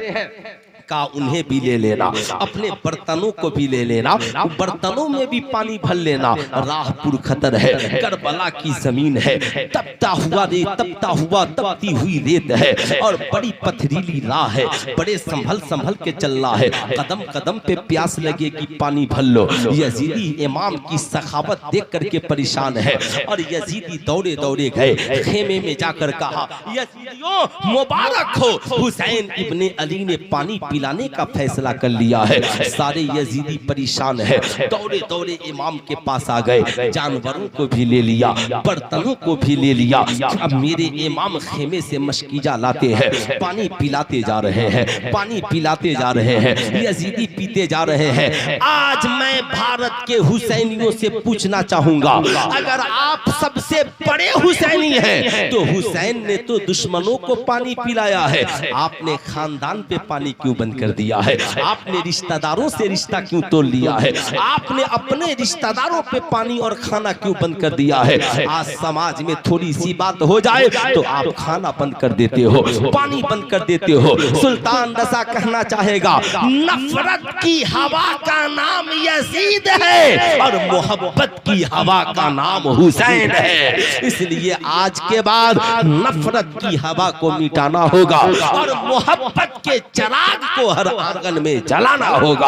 का उन्हें भी ले लेना, अपने बर्तनों को भी ले लेना, बर्तनों में भी पानी भर लेना। राह पुरखतर है, करबला की जमीन है, तपता हुआ रेत, तपता हुआ तपती हुई रेत है और बड़ी पथरीली राह है, बड़े संभल संभल के चलना है, कदम कदम पे प्यास लगेगी, पानी भर लो। यजीदी इमाम की सखावत देख करके परेशान है और यजीदी दौड़े दौड़े गए, खेमे में जाकर कहा, यजीदियों मुबारक हो, हुसैन इब्ने अली ने पानी पिलाने का फैसला कर लिया है। सारे यजीदी परेशान है, दौड़े दौड़े इमाम के पास आ गए, जानवरों को भी ले लिया, बर्तनों को भी ले लिया। अब मेरे इमाम खेमे से मशकीजा लाते हैं, पानी पिलाते जा रहे हैं, पानी पिलाते जा रहे हैं, यजीदी पीते जा रहे हैं। आज मैं भारत के हुसैनियों से पूछना चाहूंगा, अगर आप सबसे बड़े हुसैनी हैं तो हुसैन ने तो दुश्मनों को पानी पिलाया है, आपने खानदान पे पानी क्यों बंद कर दिया है? आपने रिश्तेदारों से रिश्ता क्यों तोड़ लिया है? आपने अपने रिश्तेदारों पे पानी और खाना क्यों बंद कर दिया है? आज समाज में थोड़ी सी बात हो जाए तो आप खाना बंद कर देते हो, पानी बंद कर देते हो। सुल्तान रज़ा कहना चाहेगा, नफरत की हवा का नाम यजीद है और मोहब्बत की हवा का नाम हुसैन है। इसलिए आज के बाद नफरत की हवा को मिटाना होगा और मोहब्बत के चिराग को हर आंगन में जलाना होगा।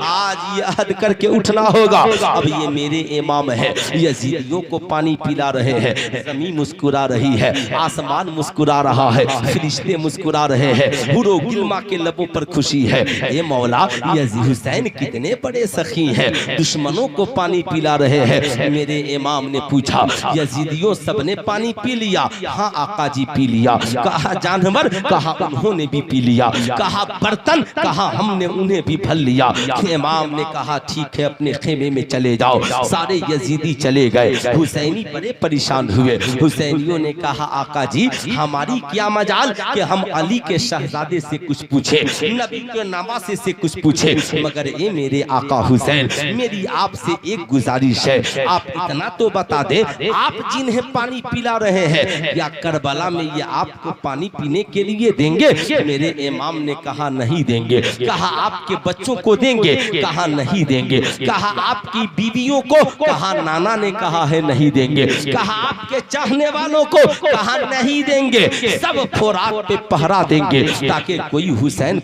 आज याद करके उठना होगा। अब ये मेरे इमाम है, यजीदियों को पानी पिला रहे हैं, जमीन मुस्कुरा रही है, आसमान मुस्कुरा रहा है, फरिश्ते मुस्कुरा रहे हैं, हुरो गिल्मा के लबों पर खुशी है। ये मौला यजीद हुसैन कितने बड़े सखी हैं, दुश्मनों को पानी पिला रहे हैं। मेरे इमाम ने पूछा, यजीदियों सबने पानी पी लिया? हाँ आका जी पी लिया। कहा जानवर? कहा उन्होंने भी पी लिया। कहा बर्तन? कहा हमने उन्हें भी भर लिया। इमाम ने कहा ठीक है, अपने खेमे में चले जाओ। सारे यजीदी चले गए। हुसैनी बड़े परेशान हुए। हुसैनियों ने कहा आका जी हमारी क्या मजाल कि हम अली के शहजादे से कुछ पूछे, नबी के नवासे से कुछ पूछे, मगर ये मेरे आका हुसैन मेरी आपसे एक गुजारिश है, आप इतना तो बता दे, आप जिन्हें पानी पिला रहे हैं या करबला में ये आपको पानी पीने के लिए देंगे? मेरे इमाम ने कहा नहीं देंगे। कहा आपके बच्चों को देंगे? कहा नहीं देंगे। कहा आपकी बीवियों को? कहा नाना ने कहा है नहीं देंगे। कहा आपके चाहने वालों को? कहा नहीं देंगे। सब फोरात पे पहरा देंगे ताकि कोई हुसैन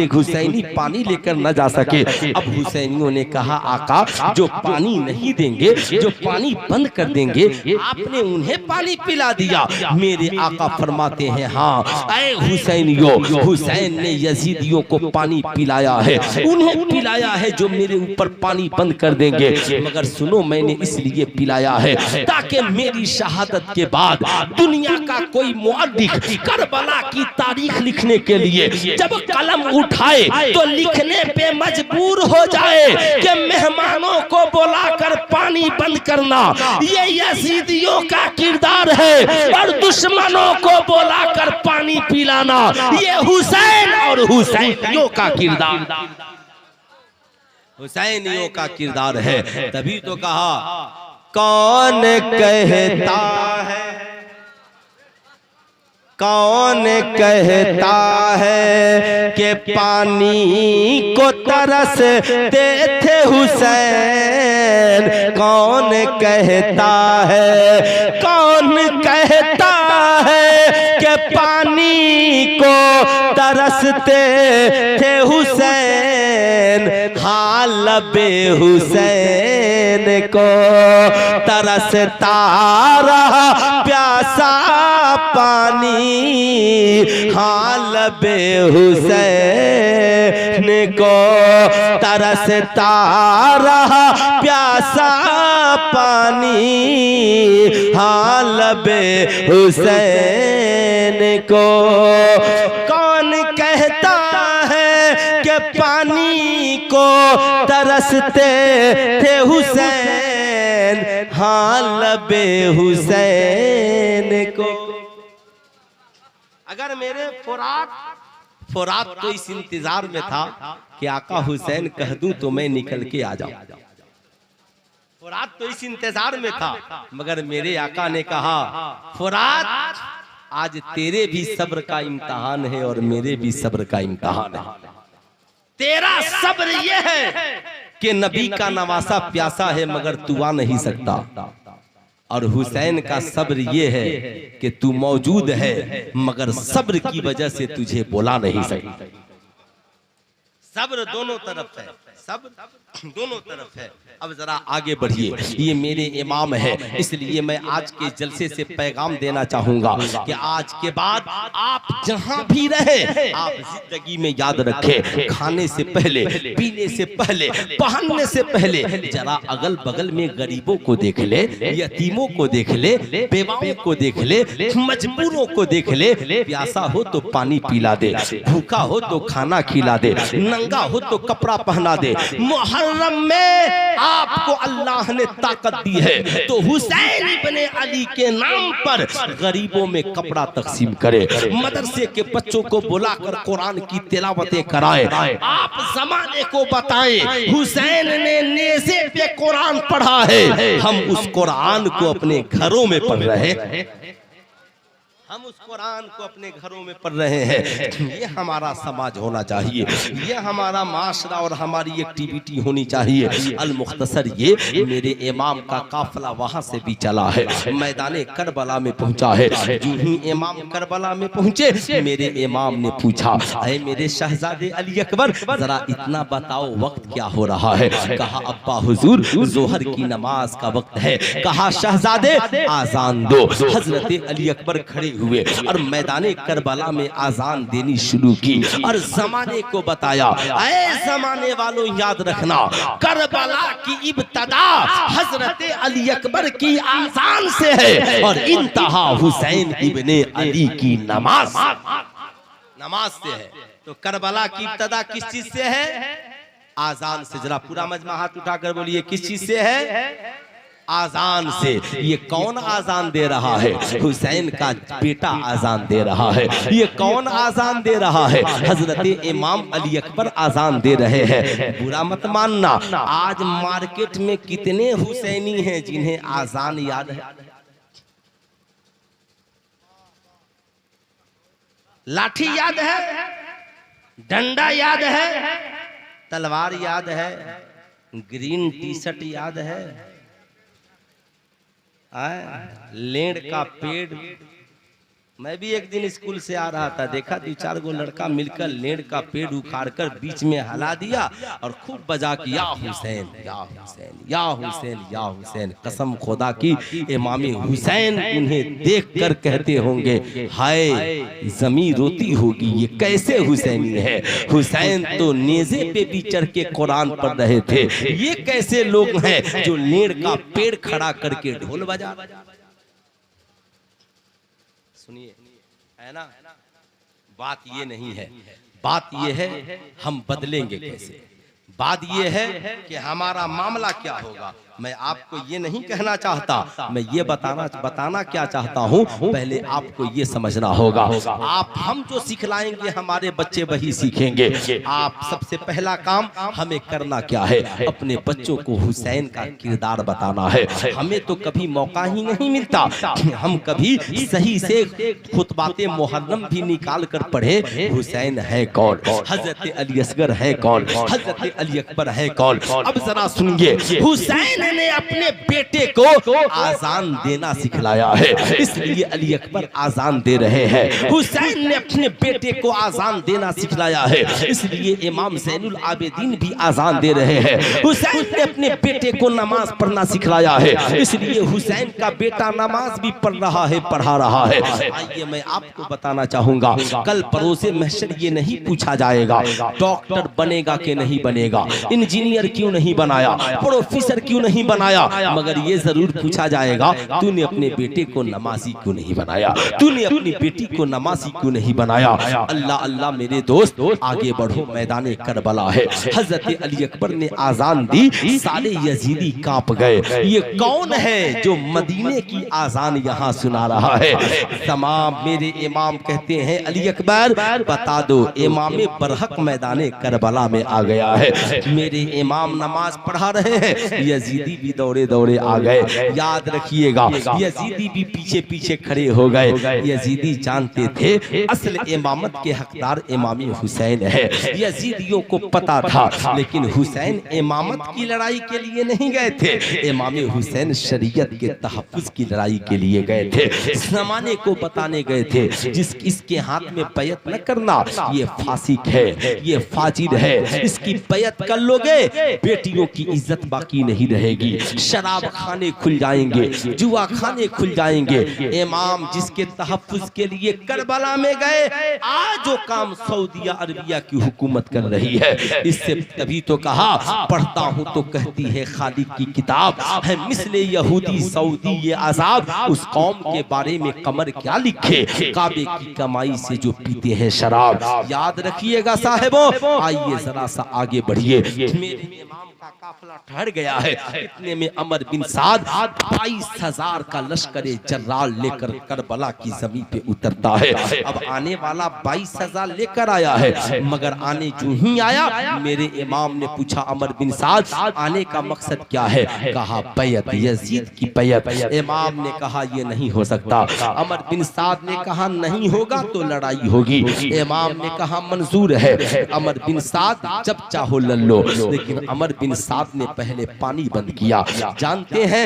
हुसैनी पानी लेकर न जा सके। अब हुसैनियों ने कहा आका जो पानी नहीं देंगे, जो पानी बंद कर देंगे, आपने उन्हें पानी पिला दिया। मेरे आका फरमाते हैं हाँ ऐ हुसैनियों, हुसैन ने यजीदियों को पानी पिलाया है, उन्हें पिलाया है जो मेरे ऊपर पानी बंद कर देंगे। मगर सुनो मैंने इसलिए पिलाया है ताकि मेरी शहादत के बाद दुनिया का कोई मुअद्दिख करबला की तारीख लिखने के लिए जब कलम उठाए तो लिखने पे मजबूर हो जाए कि मेहमानों को बुलाकर पानी बंद करना ये यजीदियों का किरदार है और दुश्मनों को बुलाकर पानी पिलाना ये हुसैन और हुसैनियों का किरदार, हुसैनियों का किरदार है। तभी तो कहा कौन कहता है, कौन कहता है कि पानी को तरसते थे हुसैन? कौन कहता है, कौन कहता है कि पानी को तरसते थे हुसैन? हाँ लबे हुसैन को तरसता रहा प्यासा पानी। हाँ लबे हुसैन को तरसता रहा प्यासा पानी। हाँ लबे हुसैन को कौन कहता है कि पानी को तरसते थे हुसैन? हाँ लबे हुसैन को। अगर मेरे फुरात तो इस इंतजार में था कि आका हुसैन कह दूं तो मैं निकल के आ जाऊं, फुरात तो इस इंतजार में था, मगर मेरे आका ने कहा फुरात आज तेरे भी सब्र का इम्तिहान है और मेरे भी सब्र का इम्तिहान है। तेरा सब्र ये है कि नबी का नवासा प्यासा है मगर तू आ नहीं सकता, और हुसैन का सब्र ये है कि तू मौजूद है मगर सब्र की वजह से तुझे बुला नहीं सकता। सब्र दोनों तरफ है, सब्र दोनों तरफ है। अब जरा आगे बढ़िए, ये मेरे इमाम है इसलिए मैं आज के जलसे से पैगाम देना चाहूंगा कि आज के बाद आप जहां भी रहे आप जिंदगी में याद रखें, खाने से पहले, पीने से पहले, पहनने से पहले जरा अगल बगल में गरीबों को देख ले, यतीमों को देख ले, बेवाओं को देख ले, मजबूरों को देख ले। प्यासा हो तो पानी पिला दे, भूखा हो तो खाना खिला दे, नंगा हो तो कपड़ा पहना दे। मुहर्रम में आपको अल्लाह ने ताकत दी है तो हुसैन इब्ने अली के नाम पर गरीबों में कपड़ा तकसीम करे, मदरसे के बच्चों को बुलाकर कुरान की तिलावतें कराए। आप जमाने को बताएं हुसैन ने नेज़े पे कुरान पढ़ा है, हम उस कुरान को अपने घरों में पढ़ रहे हैं। हम उस कुरान को अपने घरों में पढ़ रहे हैं। ये हमारा समाज होना चाहिए, ये हमारा माशरा और हमारी एक्टिविटी होनी चाहिए। अल मुख्तसर ये मेरे इमाम का काफिला वहां से भी चला है, मैदान करबला में पहुंचा है। जो ही इमाम करबला में पहुंचे, मेरे इमाम ने पूछा, अरे मेरे शहजादे अली अकबर, जरा इतना बताओ वक्त क्या हो रहा है। कहा अब्बा हुजूर, जोहर की नमाज का वक्त है। कहा शहजादे आजान दो। हजरत अली अकबर खड़े हुए और मैदाने करबला में आजान देनी शुरू की और जमाने को बताया, ऐ जमाने वालों याद रखना, करबला की इब्तदा हजरत अली अकबर की आजान से है और इंतहा हुसैन इब्ने अली की नमाज से है। तो करबला की इब्तदा किस चीज से है? आजान से। जरा पूरा मजमा हाथ उठाकर बोलिए, किस चीज से है? आजान से। ये कौन आजान दे रहा है? हुसैन का बेटा आजान दे रहा है। ये कौन आजान दे रहा है? हजरत इमाम अली अकबर आजान दे रहे हैं। बुरा मत मानना, आज मार्केट में कितने हुसैनी हैं जिन्हें आजान याद है। लाठी याद है, डंडा याद है, तलवार याद है, ग्रीन टी शर्ट याद है, लेड़ का पेड़। मैं भी एक दिन स्कूल से आ रहा था, देखा 2-4 गो लड़का मिलकर लेड़ का पेड़ उखाड़कर बीच में हला दिया और खूब बजा के या हुसैन या हुसैन या हुसैन या हुसैन। कसम खुदा की इमाम हुसैन उन्हें देखकर कहते होंगे, हाय जमीन रोती होगी, ये कैसे हुसैनी है। हुसैन तो नेज़े पे भी चढ़ के कुरान पढ़ रहे थे, ये कैसे लोग हैं जो लेड़ का पेड़ खड़ा करके ढोल बजा। सुनिए, है ना, बात ये नहीं है, बात ये है हम बदलेंगे कैसे। बात ये है कि हमारा मामला क्या होगा। मैं आपको ये नहीं कहना चाहता, मैं ये बताना क्या चाहता हूँ, पहले आपको ये समझना होगा। आप हम जो सिखलाएंगे हमारे बच्चे वही सीखेंगे। आप सबसे पहला काम हमें करना क्या है, अपने बच्चों को हुसैन का किरदार बताना है। हमें तो कभी मौका ही नहीं मिलता, हम कभी सही से खुतबाते मुहर्रम भी निकाल कर पढ़े, हुसैन है कौन, हजरत अली असगर है कौन, हजरत अली अकबर है कौन। अब जरा सुनिए, हुसैन ने अपने बेटे को आजान देना सिखलाया है, इसलिए अली अकबर आजान दे रहे हैं। हुसैन ने अपने बेटे को आजान देना सिखलाया है, इसलिए इमाम ज़ैनुल आबिदीन भी आजान दे रहे हैं। हुसैन ने अपने बेटे को नमाज पढ़ना सिखलाया है, इसलिए हुसैन का बेटा नमाज भी पढ़ रहा है, पढ़ा रहा है। आइए मैं आपको बताना चाहूंगा, कल परोसे महशर ये नहीं पूछा जाएगा डॉक्टर बनेगा कि नहीं बनेगा, इंजीनियर क्यों नहीं बनाया, प्रोफेसर क्यों नहीं बनाया, मगर ये जरूर पूछा जाएगा तूने अपने बेटे को नमाजी क्यों नहीं बनाया, तूने अपनी बेटी को नमाजी क्यों नहीं बनाया। अल्लाह अल्लाह मेरे दोस्त, आगे बढ़ो, मैदान करबला है। हजरत अली अकबर ने आजान दी, सारे यजीदी कांप गए। ये कौन है जो मदीने की आजान यहाँ सुना रहा है। तमाम मेरे इमाम कहते हैं, अली अकबर बता दो, इमाम बरहक मैदान करबला में आ गया है। मेरे इमाम नमाज पढ़ा रहे हैं, यजीदी भी दौड़े दौड़े आ गए। याद रखिएगा, यजीदी भी पीछे पीछे खड़े हो गए। यजीदी जानते थे असल इमामत के हकदार इमाम हुसैन है। यजीदियों को पता था, लेकिन हुसैन इमामत की लड़ाई के लिए नहीं गए थे, इमाम हुसैन शरीयत के तहफ्फुज की लड़ाई के लिए गए थे। जमाने को बताने गए थे, इसके हाथ में बैत न करना, ये फासिक है, ये फाजिर है, इसकी बैत कर लोगे बेटियों की इज्जत बाकी नहीं रहेगी, शराब खाने खुल जाएंगे, जुआ खाने खुल जाएंगे। इमाम जिसके तहफ्फुज के लिए करबला में गए, आज जो काम सऊदी अरबिया की हुकूमत कर रही है। इससे तभी तो कहा, पढ़ता हूँ तो कहती है खालिक की किताब है, मिसले यहूदी सऊदी ये आजाब, उस कौम के बारे में कमर क्या लिखे, काबे की कमाई से जो पीते हैं शराब। याद रखिएगा साहिबों। आइए जरा सा आगे बढ़िए। लिए मेरे इमाम का काफिला ठहर गया है। इतने में अमर बिन साद 22,000 का लश्कर जर्रार लेकर करबला की जमीन पे उतरता है। अब आने वाला 22,000 लेकर आया है, मगर आने जो ही आया मेरे इमाम ने पूछा अमर बिन साद आने का मकसद क्या है? कहा बैयत, यजीद की बैयत। इमाम ने कहा ये नहीं हो सकता। अमर बिन साद ने कहा नहीं होगा तो लड़ाई होगी। इमाम ने कहा मंजूर है। अमर बिन साद जब चाहो लड़ लो। लेकिन अमर बिन साद ने पहले पानी बंद किया। जानते हैं,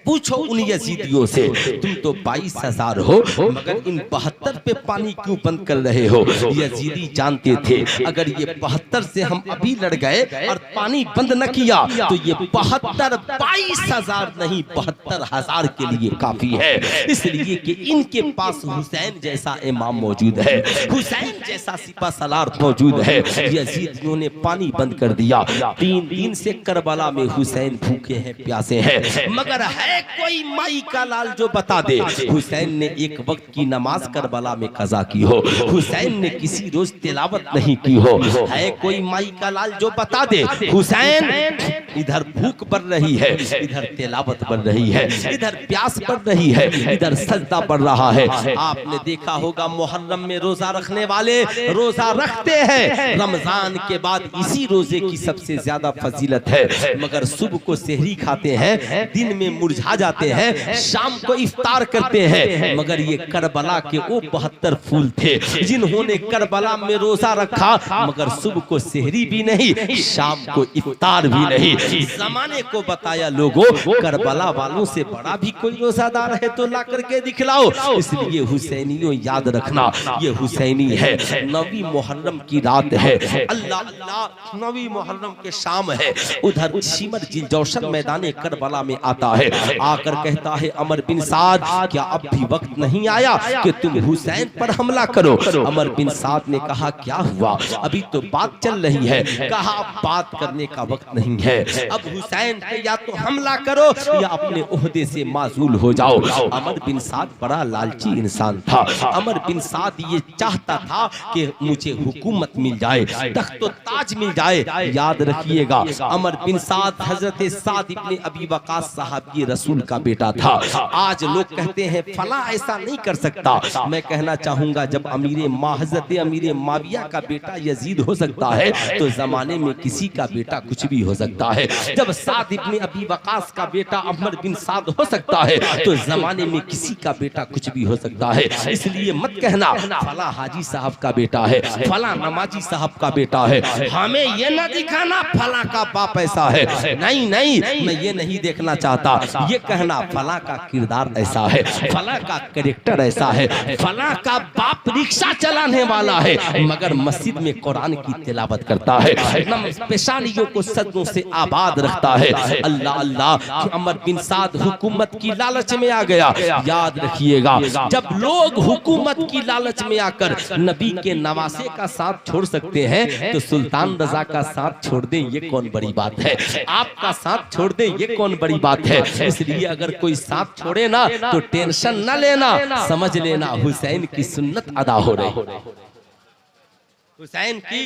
पूछो उन यजीदियों से, तुम तो 22,000 हो मगर इन 72 पे पानी क्यों बंद कर रहे हो? यजीदी जानते थे अगर ये 72 से हम अभी लड़ गए और पानी बंद न किया तो ये 72 22,000 नहीं 72,000 के लिए काफी है। इसलिए कि इनके पास हुसैन जैसा इमाम मौजूद है, हुसैन जैसा सिपा सलार मौजूद है। यजीदियों ने पानी बंद कर दिया। 3 दिन से करबला में हुसैन भूखे हैं, प्यासे हैं, मगर है कोई माई का लाल जो बता दे हुसैन ने एक वक्त की नमाज करबला में कज़ा की हो, हुसैन ने किसी रोज तिलावत नहीं की हो। है कोई माई का लाल जो बता दे हुसैन इधर भूख बढ़ रही है, इधर तिलावत बढ़ रही है, इधर प्यास बढ़ रही है, इधर सजदा बढ़ रहा है। आपने देखा होगा मुहर्रम में रोजा रखने वाले रोजा रखते हैं, रमजान के बाद इसी रोजे की सबसे ज्यादा फजीलत है, मगर सुबह को सेहरी खाते हैं, दिन में मुरझा जाते हैं, शाम को इफ्तार करते हैं। मगर ये करबला के वो 72 फूल थे जिन्होंने करबला में रोजा रखा, मगर सुबह को सेहरी भी नहीं, शाम को इफ्तार भी नहीं। जमाने को बताया लोगों करबला वालों से बड़ा भी कोई रोजादार है तो ला करके दिखलाओ। इसलिए हुसैनियों याद रखना ये हुसैनी है। 9वीं मुहर्रम की रात है, अल्लाह अल्लाह 9वीं मुहर्रम के शाम है। उधर शिमर जिल जौशन मैदान करबला में आता है, आकर कहता है अमर बिन साद क्या अब भी वक्त नहीं आया कि तुम हुसैन पर हमला करो? अमर बिन साद ने कहा क्या हुआ? अभी तो बात चल रही है। कहा अब बात करने का वक्त नहीं है, अब हुसैन पे या तो हमला करो या अपने ओहदे से माजूल हो जाओ। अमर बिन साद बड़ा लालची इंसान था। अमर बिन साद ये चाहता था कि मुझे हुकूमत मिल जाए, तख्त व ताज मिल जाए। याद रखिएगा अमर बिन साद हजरत साद इब्ने अबी वकास साहब ये रसूल का बेटा था। आज लोग कहते हैं फला ऐसा नहीं कर सकता। मैं कहना चाहूंगा जब हजरत अमीर माविया का बेटा यजीद हो सकता है तो जमाने में किसी का बेटा कुछ भी हो सकता है। जब साद इब्ने अबी वकास का बेटा अमर बिन साद हो सकता है तो जमाने में किसी का बेटा कुछ भी हो सकता है। इसलिए मत कहना फला हाजी साहब का बेटा है, फला नमाजी साहब का बेटा है, हमें ये न दिखाना फला का बाप ऐसा है। नहीं नहीं, मैं ये नहीं देखना चाहता। ये कहना फला का किरदार ऐसा है, फला का कैरेक्टर ऐसा है, फला का बाप रिक्शा चलाने वाला है मगर मस्जिद में कुरान की तिलावत करता है, पेशानियों को सदों से आबाद रखता है। अल्लाह अल्लाह, अमर बिन साद हुकूमत की लालच में आ गया। याद रखिएगा जब लोग हुकूमत की लालच में आकर नबी के नवासे का साथ छोड़ सकते हैं तो सुल्तान रजा का साथ छोड़ दे ये कौन बड़ी बात है? आपका साथ छोड़ दे ये कौन बड़ी बात है? इसलिए अगर कोई साथ छोड़े ना तो टेंशन न लेना, समझ लेना हुसैन की सुन्नत अदा हो रही, हुसैन की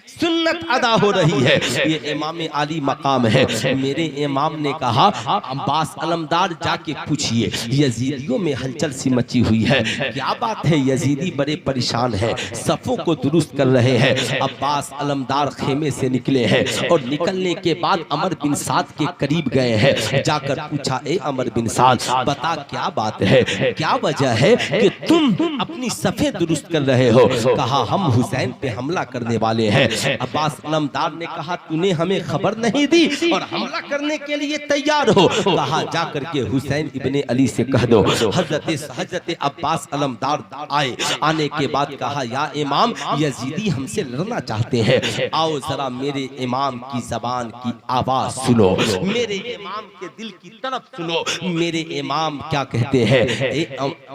सुन्नत अदा हो रही है। ये इमाम आली मकाम है। मेरे इमाम ने कहा अब्बास अलमदार जाके पूछिए यजीदियों में हलचल सी मची हुई है, क्या बात है? यजीदी बड़े परेशान हैं, सफों को दुरुस्त कर रहे हैं। अब्बास अलमदार खेमे से निकले हैं और निकलने के बाद अमर बिन साद के करीब गए हैं। जाकर पूछा ए अमर बिन साद बता क्या बात है, क्या वजह है कि तुम अपनी सफे दुरुस्त कर रहे हो? कहा हम हुसैन पे हमला करने वाले हैं। अब्बास अलमदार ने कहा तूने हमें खबर नहीं दी और हमला करने के लिए तैयार हो? कहा जाकर के हुसैन इब्ने अली से कह दो। हजरत अब्बास अलमदार आए, आने के बाद कहा या इमाम यजीदी हमसे लड़ना चाहते हैं, आओ जरा मेरे इमाम की जबान की आवाज सुनो, मेरे इमाम के दिल की तरफ सुनो, मेरे इमाम क्या कहते हैं।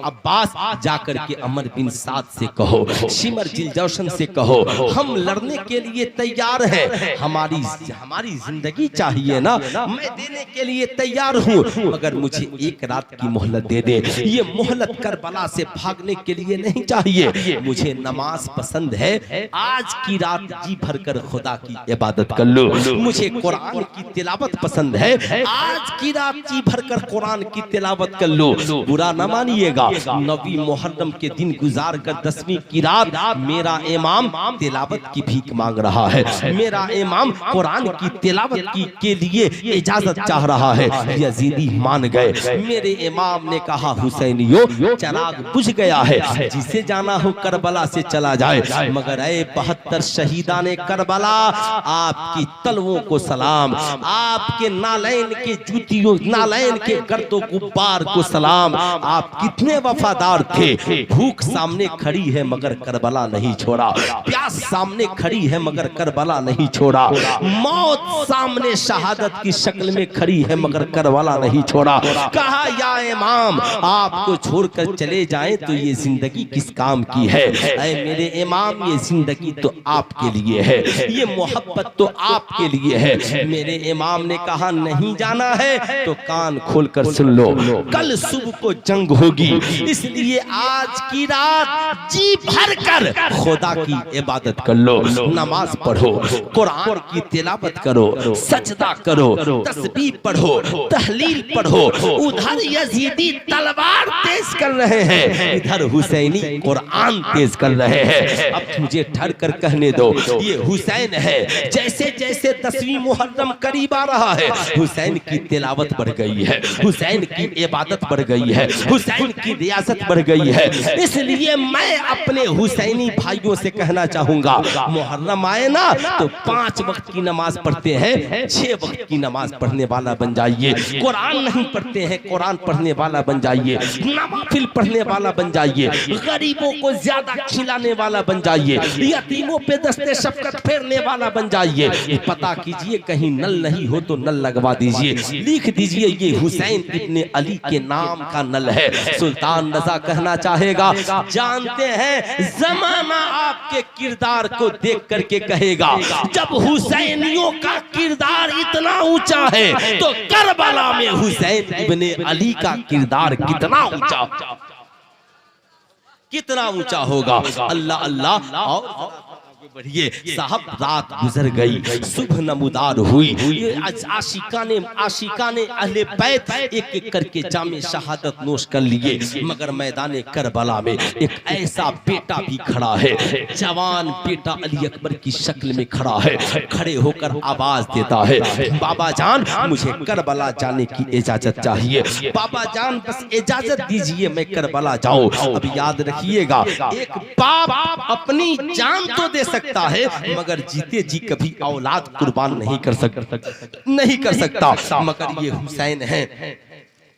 अब्बास जाकर के अमर बिन साद से कहो, शिमर जिल जौशन से कहो कहो, हम लड़ने के लिए तैयार हैं, हमारी जिंदगी चाहिए ना, मैं देने के लिए तैयार हूँ, मगर मुझे एक रात की मोहलत दे दे। ये मोहलत करबला से भागने के लिए नहीं चाहिए, मुझे नमाज पसंद है, आज की रात जी भरकर खुदा की इबादत कर लो। मुझे कुरान की तिलावत पसंद है, आज की रात जी भरकर कुरान की तिलावत कर लो। बुरा न मानिएगा, 9वीं मुहर्रम के दिन गुजार कर 10वीं की रात मेरा इमाम तिलावत की भीख मांग रहा है, मेरा इमाम कुरान की तिलावत के लिए इजाजत चाह रहा है। यजीदी मान गए, मेरे इमाम ने कहा हुसैनियो चिराग बुझ गया है, जिसे जाना हो करबला से चला जाए, मगर ऐ 72 शहीदाने करबला, आपकी तलवों को सलाम, आपके नालैन के जूतियों, नालैन के गर्दो गुब्बार को सलाम। आप कितने वफादार थे, भूख सामने खड़ी है मगर करबला नहीं छोड़ा, प्यास सामने खड़ी है मगर करबला नहीं छोड़ा, मौत सामने शहादत की शक्ल में खड़ी है मगर करबला नहीं छोड़ा। कहा या इमाम आपको छोड़कर चले जाएं तो ये जिंदगी किस काम की है। ऐ मेरे इमाम ये जिंदगी तो आपके लिए है, ये मोहब्बत तो आपके लिए है। मेरे इमाम ने कहा नहीं जाना है तो कान खोलकर सुन लो, कल सुबह को जंग होगी, इसलिए आज की रात जी भर कर खुदा की इबादत कर लो, नमाज पढ़ो, कुरान की तिलावत करो, सजदा करो, तस्बीह पढ़ो, तहलील पढ़ो। उधर यजीदी तलवार तेज कर रहे हैं, इधर हुसैनी कुरान तेज कर रहे हैं। अब मुझे ठहर कर कहने दो, ये हुसैन है, जैसे जैसे 10वीं मुहर्रम करीब आ रहा है, हुसैन की तिलावत बढ़ गई है, हुसैन की इबादत बढ़ गई है, हुसैन की रियासत बढ़ गई है। इसलिए मैं अपने हुसैनी भाइयों से कहना चाहूंगा, मुहर्रम आए ना तो 5 वक्त की नमाज पढ़ते हैं, 6 वक्त की नमाज पढ़ने वाला बन जाइए। कुरान नहीं पढ़ते हैं, कुरान पढ़ने वाला बन जाइए, नवाफिल पढ़ने वाला बन जाइए, गरीबों को ज्यादा खिलाने वाला बन जाइए, यतीमों पे दस्ते शफकत फेरने वाला बन जाइए। पता कीजिए कहीं नल नहीं हो तो नल लगवा दीजिए, लिख दीजिए ये हुसैन इब्ने अली के नाम का नल है। सुल्तान रजा कहना चाहेगा, जानते हैं जमाना आपके किरदार को देख करके कहेगा, जब हुसैनियों का किरदार इतना ऊंचा है तो करबला में हुसैन इब्ने अली का किरदार कितना ऊंचा, कितना ऊंचा होगा। अल्लाह अल्लाह। और बढ़िए साहब, रात गुजर गई, सुबह नमूदार हुई, आशिकाने अहले बैत एक एक करके जामे शहादत नोश कर लिए, मगर मैदाने करबला में एक ऐसा बेटा भी खड़ा है, जवान बेटा अली अकबर की शक्ल में खड़ा है, खड़े होकर आवाज देता है, बाबा जान मुझे करबला जाने की इजाजत चाहिए, बाबा जान बस इजाजत दीजिए मैं करबला जाऊं। अब याद रखिएगा, एक बाप अपनी जान तो दे सकता है मगर जीते जी कभी औलाद कुर्बान नहीं कर सकता, मगर ये हुसैन है।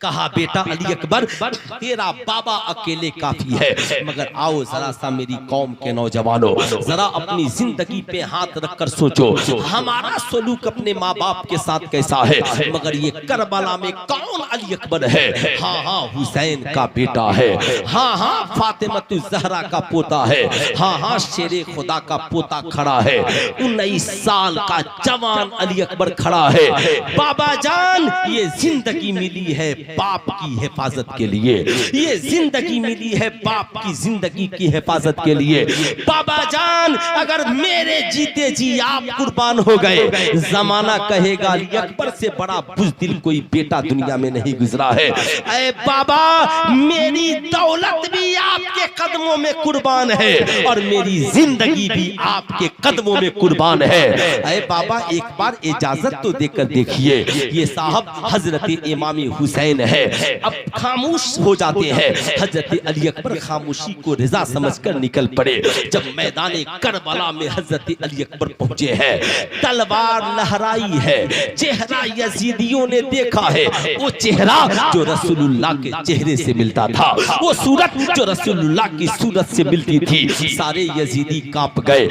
कहा बेटा अली अकबर तेरा बाबा अकेले काफी है, मगर आओ जरा सा मेरी कौम के नौजवानों, जरा अपनी जिंदगी पे हाथ रखकर सोचो, हमारा सलूक अपने माँ बाप के साथ कैसा है, मगर ये करबला में कौन अली अकबर है? हाँ हाँ हुसैन का बेटा है, हाँ हाँ फातिमतुज ज़हरा का पोता है, हाँ हाँ शेरे खुदा का पोता खड़ा है, 19 साल का जवान अली अकबर खड़ा है। बाबा जान ये जिंदगी मिली है बाप की हिफाजत के लिए, ये जिंदगी मिली है बाप की जिंदगी की हिफाजत के लिए। बाबा जान अगर मेरे जीते जी आप कुर्बान हो गए, जमाना कहेगा अली अकबर से बड़ा बुज़दिल कोई बेटा दुनिया में नहीं गुजरा है। ऐ बाबा मेरी दौलत भी आपके कदमों में कुर्बान है और मेरी जिंदगी भी आपके कदमों में कुर्बान है। ऐ बाबा एक बार इजाजत तो देकर देखिए। ये साहब हजरत इमामी हुसैन है। अब खामोश हो जाते हैं। हजरत अली अकबर खामोशी को रिजा समझकर निकल पड़े। जब मैदान करबला में हजरत अली अकबर पहुंचे हैं, तलवार लहराई है, चेहरा यजीदियों ने देखा है, वो चेहरा जो रसूलुल्लाह के चेहरे से मिलता था, वो सूरत जो रसूलुल्लाह की सूरत से मिलती थी। सारे यजीदी कांप गए,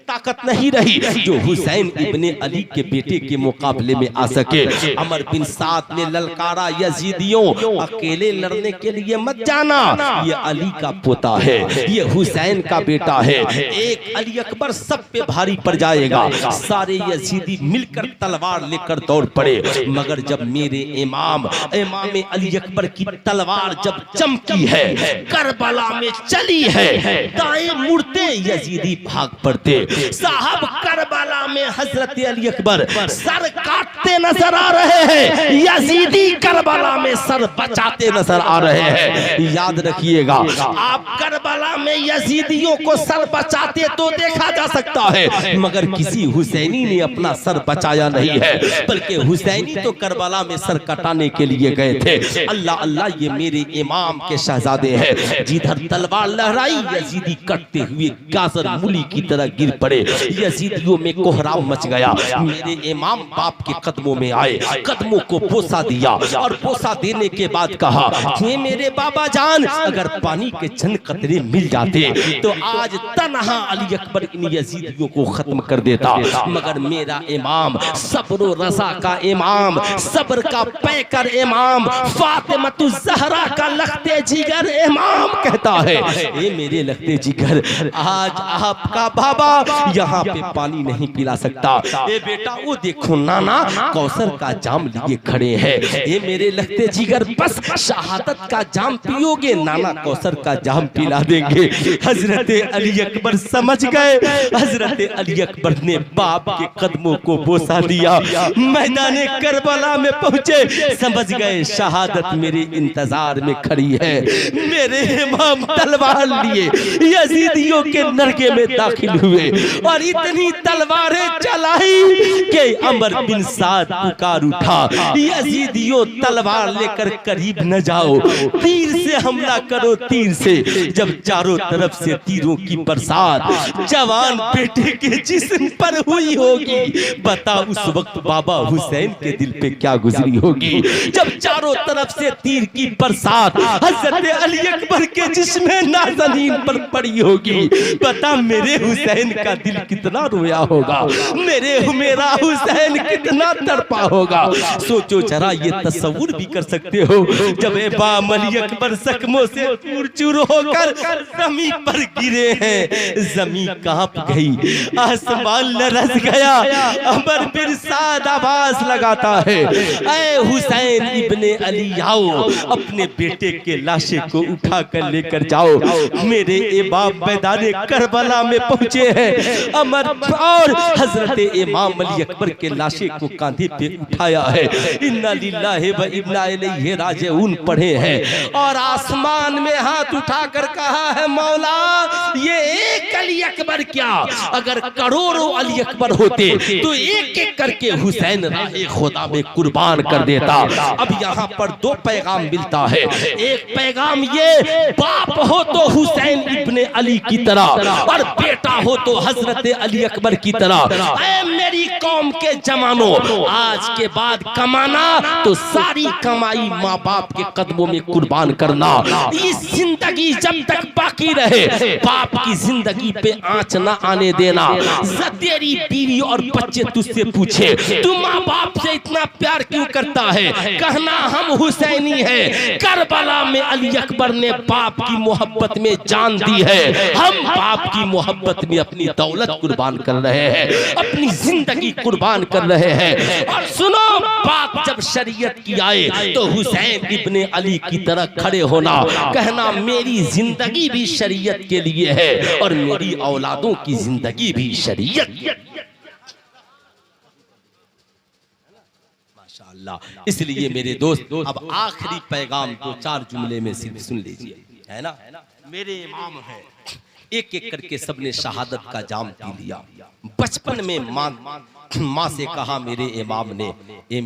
ताकत नहीं रही जो हुसैन इब्ने अली के बेटे के मुकाबले में आ सके। अमर बिन साद ने ललकार सरदारा यजीदियों, अकेले लड़ने के लिए मत जाना, ये अली का पोता है, ये हुसैन का बेटा है। एक अली अकबर सब पे भारी पड़ जाएगा, सारे यजीदी मिलकर तलवार लेकर दौड़ पड़े। मगर जब मेरे इमाम अली अकबर की तलवार जब चमकी है, करबला में चली है, दाएं मुड़ते यजीदी भाग पड़ते। साहब करबला में हजरत अली अकबर सर काटते नजर आ रहे हैं, यजीदी करबला में सर बचाते नजर आ रहे हैं। याद रखिएगा, आप करबला में यजीदियों को सर बचाते तो देखा जा सकता है, मगर किसी हुसैनी ने अपना सर बचाया नहीं है, बल्कि हुसैनी तो करबला में सर कटाने के लिए गए थे। अल्लाह अल्लाह, ये मेरे इमाम के शहजादे हैं। जिधर तलवार लहराई, यजीदी कटते हुए गाजर मूली की तरह गिर पड़े। यजीदियों में कोहराम मच गया। मेरे इमाम बाप के कदमों में आए, कदमों को बोसा दिया और बोसा देने के बाद कहा, ये मेरे बाबा जान, अगर पानी के चंद कतरे मिल जाते तो आज तन्हा अली अकबर इन यजीदियों को खत्म कर देता। मगर मेरा इमाम, सब्र रज़ा का इमाम, सब्र का पैकर इमाम, फातिमतु ज़हरा का लखते जिगर इमाम कहता है, ये मेरे लखते जिगर, आज आपका बाबा यहाँ पे पानी नहीं पिला सकता। ये बेटा, वो देखो नाना कौसर का जाम लिए खड़े हैं। ये मेरे लखते जिगर, बस शहादत का जाम पियोगे, नाना कौसर का जाम पिला देंगे। हजरत अली अकबर समझ गए। हजरत अली अकबर ने बाप के कदमों को बोसा दिया, मैदाने करबला में पहुंचे, समझ गए शहादत मेरे इंतजार में खड़ी है। मेरे इमाम तलवार लिए यजीदियों के नरके में दाखिल हुए और इतनी तलवारें चलाई कि अमर बिन साद पुकार उठा, यजीदियों तलवार लेकर करीब न जाओ, तीर से हमला करो, तीर से। जब चारों तरफ से तीरों की बरसात जवान बेटे के जिस्म पर हुई होगी, बता उस वक्त बाबा हुसैन के दिल पे क्या गुजरी होगी। जब चारों तरफ से तीर की बरसात हजरत अली अकबर के जिस्म नाज़नीन पर पड़ी होगी, बता मेरे हुसैन का दिल कितना रोया होगा, मेरा हुसैन कितना तड़पा होगा। सोचो जरा, ये तस्वुर भी कर सकते हो, जब इमाम अली अकबर जख्मों से चूर चूर होकर जमीन पर गिरे हैं, जमीन कांप गई, आसमान लरस गया। अमर बिन साद आवाज लगाता है, ऐ हुसैन इब्ने अली, आओ अपने बेटे के लाशे को उठा कर लेकर जाओ। मेरे इमाम मैदाने करबला में पहुंचे हैं। अमर और हजरत इमाम अली अकबर के लाशे को कांधे पे उठाया है, इन्ना लिल्लाहि व इन्ना इलैहि राजिऊन पढ़े हैं और आसमान में हाथ उठाकर कहा है, मौला ये एक अली अकबर क्या, अगर करोड़ों अली अकबर होते तो एक एक करके हुसैन राहे खुदा में कुर्बान कर देता। अब यहाँ पर दो पैगाम मिलता है। एक पैगाम ये, बाप हो तो हुसैन इब्ने अली की तरह और बेटा हो तो हजरत अली अकबर की तरह। ऐ मेरी कौम के जवानों, आज के बाद कमाना तो सारी कमाई माँ बाप के कदमों में कुर्बान करना। इस जिंदगी जब तक बाकी रहे, बाप की जिंदगी पे आंच न आने देना। तेरी बीवी और बच्चे तुझसे पूछे, तू माँ बाप से इतना प्यार क्यों करता है, कहना हम हुसैनी हैं। करबला में अली अकबर ने बाप की मोहब्बत में जान दी है, हम बाप की मोहब्बत में अपनी दौलत कुर्बान कर रहे हैं, अपनी जिंदगी कुर्बान कर रहे हैं। और सुनो, बात जब शरीयत की आए तो हुसैन इब्ने अली की तरह खड़े होना, कहना मेरी जिंदगी भी शरीयत के लिए है और मेरी औलादों की जिंदगी भी शरीयत। माशाअल्लाह। इसलिए मेरे दोस्त, अब आखिरी पैगाम दो चार जुमले में सिर्फ सुन लीजिए, है ना। मेरे इमाम है, एक एक करके सबने शहादत का जाम पी लिया। बचपन में माँ से कहा मेरे इमाम ने, ए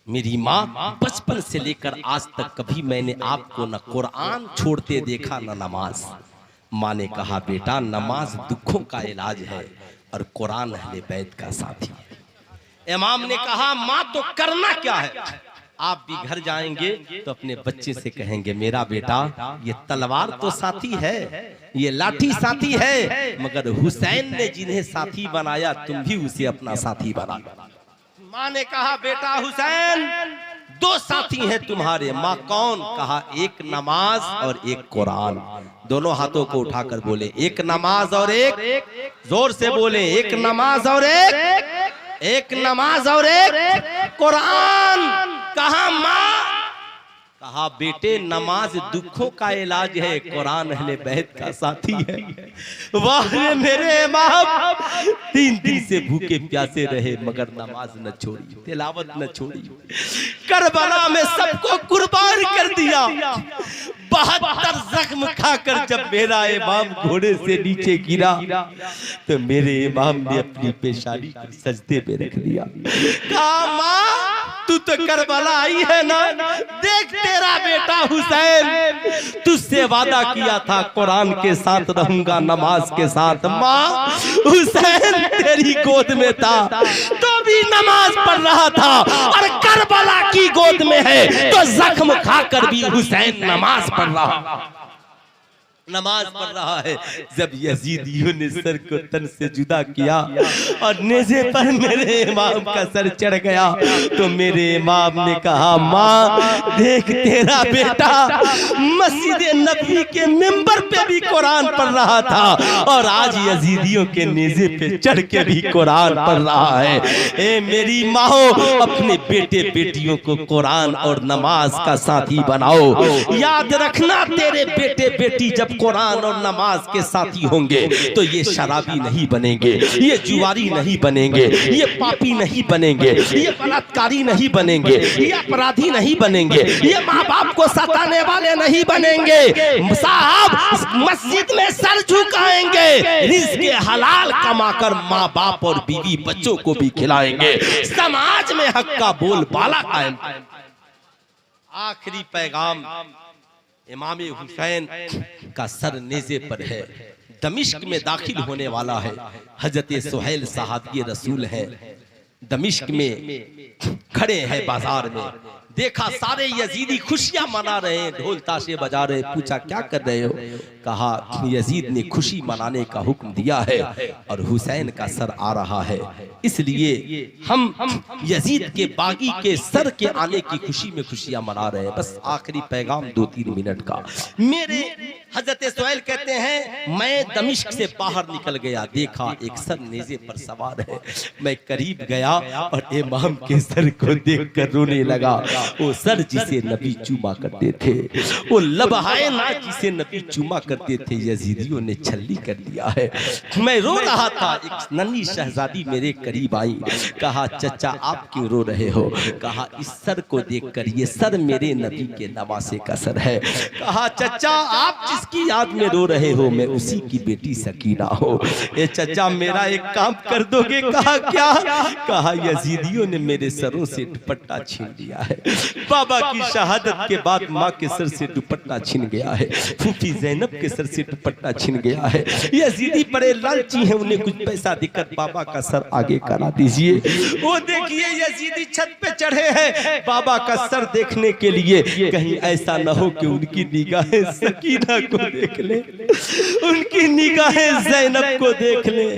मेरी माँ, बचपन से लेकर आज तक कभी मैंने आपको न कुरान छोड़ते देखा न नमाज। माँ ने कहा, बेटा नमाज दुखों का इलाज है और कुरान अहले बैत का साथी है। इमाम ने कहा, माँ तो करना क्या है, आप भी घर जाएंगे तो अपने बच्चे से कहेंगे, मेरा बेटा ये तलवार तो साथी है, ये लाठी साथी है, मगर हुसैन ने जिन्हें साथी बनाया तुम भी उसे अपना साथी बना। माँ ने कहा, बेटा हुसैन दो साथी हैं तुम्हारे, माँ कौन? कहा एक नमाज और एक कुरान। दोनों हाथों को उठाकर बोले एक नमाज और एक, जोर से बोले एक नमाज और एक नमाज और एक कुरान। कहा माँ? कहा बेटे नमाज दुखों का इलाज है, कुरान अहले बैत का साथी है। वाह मेरे बाप, 3 दिन से भूखे प्यासे रहे मगर नमाज न छोड़ी, तिलावत न छोड़ी। करबला में सबको कुर्बान कर दिया। 72 जख्म खाकर जब मेरा इमाम घोड़े से नीचे गिरा तो मेरे इमाम ने अपनी पेशानी को सजदे पे रख दिया। कहा माँ तू तो करबला आई है ना, देख तेरा बेटा हुसैन तुझसे वादा किया था कुरान के साथ रहूंगा, नमाज के साथ। माँ हुसैन तेरी गोद में था तो भी नमाज पढ़ रहा था, और करबला की गोद में है तो जख्म खाकर भी हुसैन नमाज पढ़ रहा है। जब यजीदियों ने सर को तन से जुदा किया और नेज़े पर मेरे इमाम का सर चढ़ गया तो मेरे इमाम ने कहा माँ देख तेरा बेटा मस्जिद नबी के मिंबर पे भी कुरान पढ़ रहा था और आज यजीदियों के नेज़े पे चढ़ के भी कुरान पढ़ रहा है। ए मेरी माँ अपने बेटे बेटियों को कुरान और नमाज का साथी बनाओ। याद रखना तेरे बेटे बेटी जब कुरान और नमाज के साथी होंगे तो ये शराबी नहीं बनेंगे, ये जुआरी नहीं बनेंगे, ये पापी नहीं बनेंगे, ये बलात्कारी नहीं बनेंगे, ये अपराधी नहीं बनेंगे, ये माँ बाप को सताने वाले नहीं बनेंगे। साहब मस्जिद में सर झुकाएंगे, रिज़्क़ हलाल कमाकर माँ बाप और बीवी बच्चों को भी खिलाएंगे, समाज में हक का बोलबाला कायम। आखिरी पैगाम इमाम हुसैन का सर नेज़े पर है, दमिश्क में दाखिल होने वाला है। हजरत सुहैल साहबी रसूल है, दमिश्क में खड़े हैं बाजार में, देखा सारे यजीदी खुशियां मना रहे हैं, ढोल ताशे बजा रहे। पूछा क्या कर रहे हो? कहा यजीद ने खुशी मनाने का हुक्म दिया है और हुसैन का सर आ रहा है, इसलिए हम यजीद के बागी के सर के आने की खुशी में खुशियां मना रहे हैं। बस आखिरी पैगाम 2-3 मिनट का। मेरे हजरत सुहैल कहते हैं मैं दमिश्क से बाहर निकल गया, देखा एक सर नेज़े पर सवार है। मैं करीब गया और इमाम के सर को देखकर रोने लगा। वो सर जिसे नबी चूमा करते थे, वो लबहाए ना जिसे नबी चूमा करते थे, यजीदियों ने छल्ली कर दिया है। मैं रो रहा था, एक नन्ही शहजादी मेरे करीब आई, कहा चचा आप क्यों रो रहे हो? कहा इस सर को देखकर, ये सर मेरे नबी के नवासे का सर है। कहा चचा आप जिसकी याद में रो रहे हो मैं उसी की बेटी सकीना हो। ए चचा मेरा एक काम कर दोगे? कहा क्या? कहा यजीदियों ने मेरे सरों से दुपट्टा छीन लिया है। बाबा की शहादत के बाद माँ के सर से दुपट्टा छिन गया है, फूफी ज़ैनब के सर से दुपट्टा छिन गया है। यजीदी बड़े लालची हैं, उन्हें कुछ पैसा देकर बाबा का सर आगे करा दीजिए। वो देखिए यजीदी छत पे चढ़े हैं बाबा का सर देखने के लिए, कहीं ऐसा न हो कि उनकी निगाहें सकीना को देख ले, उनकी निगाहें ज़ैनब को देख ले,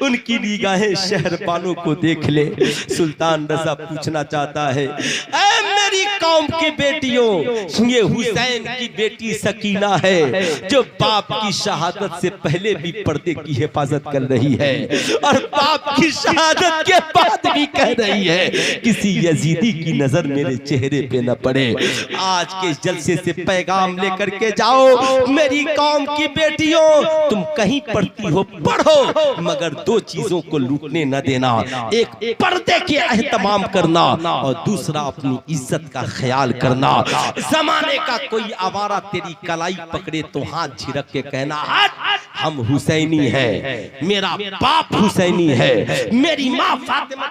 उनकी निगाहें शहरबानों को देख ले। सुल्तान रज़ा पूछना चाहता है मेरी कौम की बेटियों, ये हुसैन की बेटी सकीना है जो बाप की शहादत से पहले भी पर्दे की हिफाजत कर रही है और बाप की शहादत के बाद भी कह रही है किसी यजीदी की नजर मेरे चेहरे पे न पड़े। आज के जलसे से पैगाम लेकर के जाओ मेरी कौम की बेटियों, तुम कहीं पढ़ती हो पढ़ो मगर 2 चीजों को लूटने न देना, एक पर्दे के एहतमाम करना और दूसरा अपनी इज्जत का ख्याल करना। जमाने का कोई आवारा तेरी कलाई पकड़े तो हाथ झिरक के कहना हम हुसैनी हैं, मेरा बाप हुसैनी है, मेरी माँ फातिमा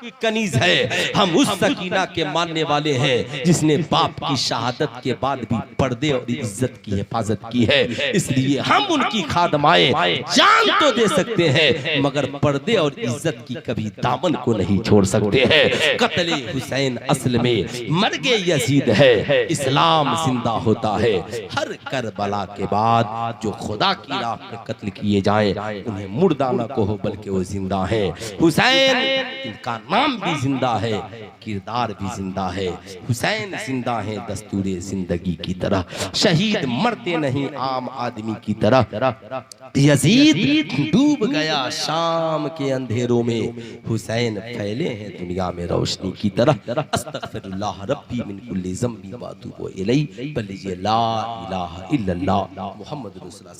की कनीज है, हम उस सकीना के मानने वाले हैं जिसने बाप की शहादत के बाद भी पर्दे और इज्जत की हिफाजत की है। इसलिए हम उनकी खादमाएं जान तो दे सकते हैं मगर पर्दे और इज्जत की कभी दामन को नहीं छोड़ सकते हैं। कत्ले हुसैन असल में मर्गे यजीद है, इस्लाम जिंदा होता है। हर करबला के बाद जो खुदा की राह इराक में कत्ल किए जाएं, उन्हें मुर्दा न कहो बल्कि वो जिंदा हैं। हुसैन इनका नाम भी जिंदा है, किरदार भी जिंदा है। हुसैन जिंदा है दस्तूरे जिंदगी की तरह, शहीद मरते नहीं आम आदमी की तरह। यजीद डूब गया शाम के अंधेरों में, हुसैन फैले हैं दुनिया में रोशनी की तरह। अस्तगफिरुल्लाह रब्बी मिन कुल्ली ज़ंबी व अतूबु इलैहि, बल्लिगी ला इलाहा इल्लल्लाह मुहम्मदुर रसूलुल्लाह।